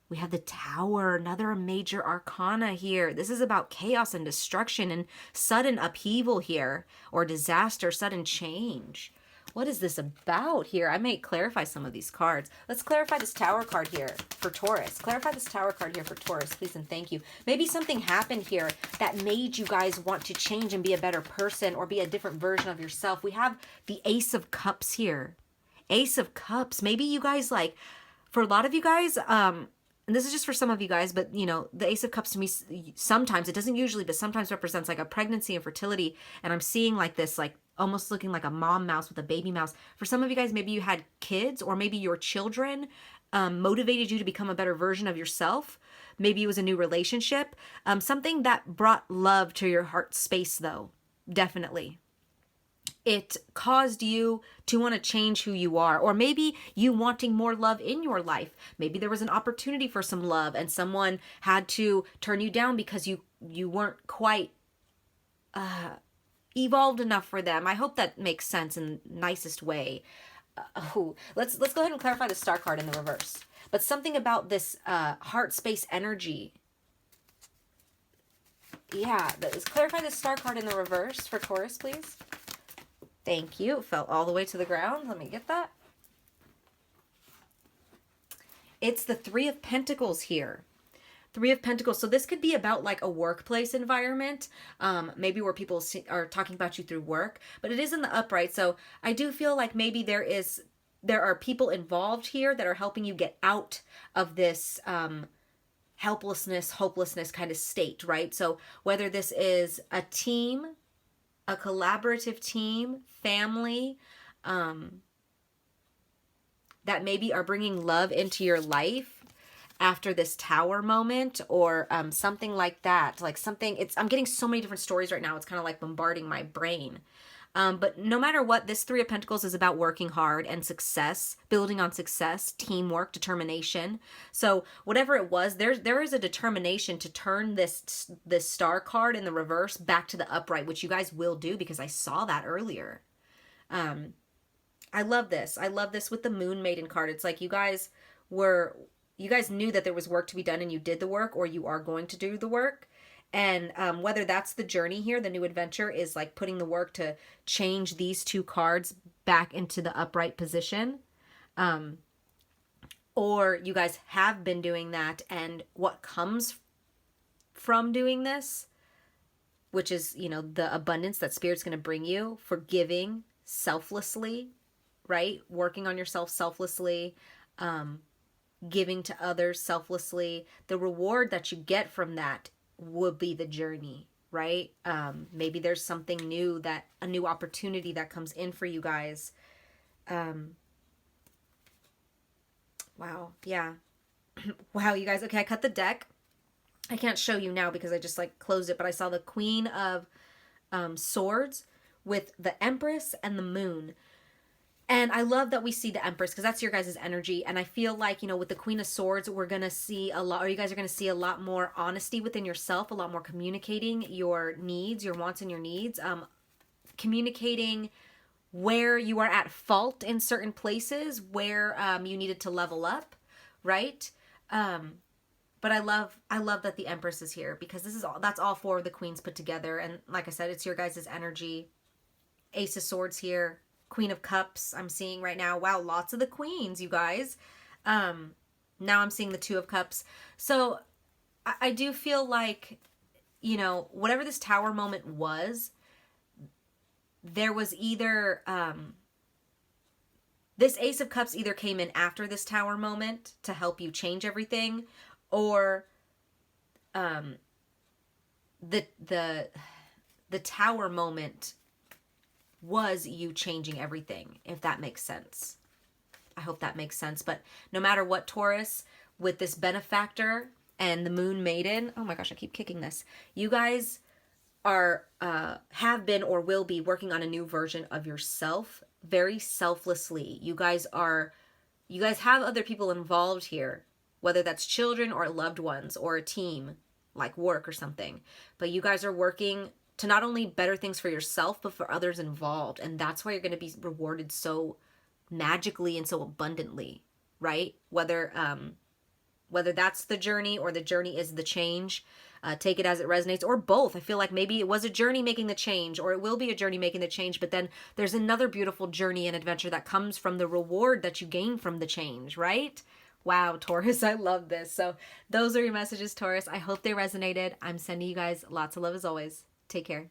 We have the Tower, another major arcana here. This is about chaos and destruction and sudden upheaval here, or disaster, sudden change. What is this about here? I may clarify some of these cards. Let's clarify this Tower card here for Taurus. Clarify this Tower card here for Taurus, please and thank you. Maybe something happened here that made you guys want to change and be a better person or be a different version of yourself. We have the Ace of Cups here. Ace of Cups. Maybe you guys, like, for a lot of you guys, and this is just for some of you guys, but you know, the Ace of Cups to me, sometimes, it doesn't usually, but sometimes represents like a pregnancy and fertility. And I'm seeing like this, like almost looking like a mom mouse with a baby mouse. For some of you guys, maybe you had kids, or maybe your children motivated you to become a better version of yourself. Maybe it was a new relationship. Something that brought love to your heart space though, definitely. It caused you to want to change who you are, or maybe you wanting more love in your life. Maybe there was an opportunity for some love and someone had to turn you down because you weren't quite evolved enough for them. I hope that makes sense in the nicest way. Let's go ahead and clarify the Star card in the reverse. But something about this heart space energy. Yeah, let's clarify the Star card in the reverse for Taurus, please. Thank you. It fell all the way to the ground. Let me get that. It's the Three of Pentacles here. Three of Pentacles. So this could be about like a workplace environment, maybe where people are talking about you through work, but it is in the upright. So I do feel like maybe there are people involved here that are helping you get out of this helplessness, hopelessness kind of state, right? So whether this is a team, a collaborative team, family, that maybe are bringing love into your life after this Tower moment, or something like that. Like something, I'm getting so many different stories right now. It's kind of like bombarding my brain. But no matter what, this Three of Pentacles is about working hard and success, building on success, teamwork, determination. So whatever it was, there is a determination to turn this star card in the reverse back to the upright, which you guys will do because I saw that earlier. I love this. I love this with the Moon Maiden card. It's like you guys knew that there was work to be done and you did the work, or you are going to do the work. And whether that's the journey here, the new adventure is like putting the work to change these two cards back into the upright position. Or you guys have been doing that, and what comes from doing this, which is, you know, the abundance that Spirit's going to bring you for giving selflessly, right? Working on yourself selflessly, giving to others selflessly. The reward that you get from that would be the journey, right? Maybe there's something new, a new opportunity that comes in for you guys. Wow. Yeah. Wow, you guys. Okay, I cut the deck. I can't show you now because I just like closed it, but I saw the Queen of Swords with the Empress and the Moon. And I love that we see the Empress because that's your guys' energy. And I feel like, you know, with the Queen of Swords, we're going to see a lot, or you guys are going to see a lot more honesty within yourself, a lot more communicating your needs, your wants and your needs, communicating where you are at fault in certain places, where you needed to level up, right? But I love that the Empress is here because that's all four of the queens put together. And like I said, it's your guys' energy. Ace of Swords here. Queen of Cups I'm seeing right now. Wow, lots of the queens, you guys. Now I'm seeing the Two of Cups. So I do feel like, you know, whatever this Tower moment was, there was either, this Ace of Cups either came in after this Tower moment to help you change everything, or the Tower moment was you changing everything, if that makes sense. I hope that makes sense. But no matter what, Taurus, with this Benefactor and the Moon Maiden, oh my gosh, I keep kicking this. You guys are, have been or will be working on a new version of yourself very selflessly. You guys have other people involved here, whether that's children or loved ones or a team, like work or something. But you guys are working to not only better things for yourself, but for others involved. And that's why you're going to be rewarded so magically and so abundantly, right? Whether that's the journey or the journey is the change, take it as it resonates, or both. I feel like maybe it was a journey making the change, or it will be a journey making the change, but then there's another beautiful journey and adventure that comes from the reward that you gain from the change, right? Wow, Taurus, I love this. So those are your messages, Taurus. I hope they resonated. I'm sending you guys lots of love as always. Take care.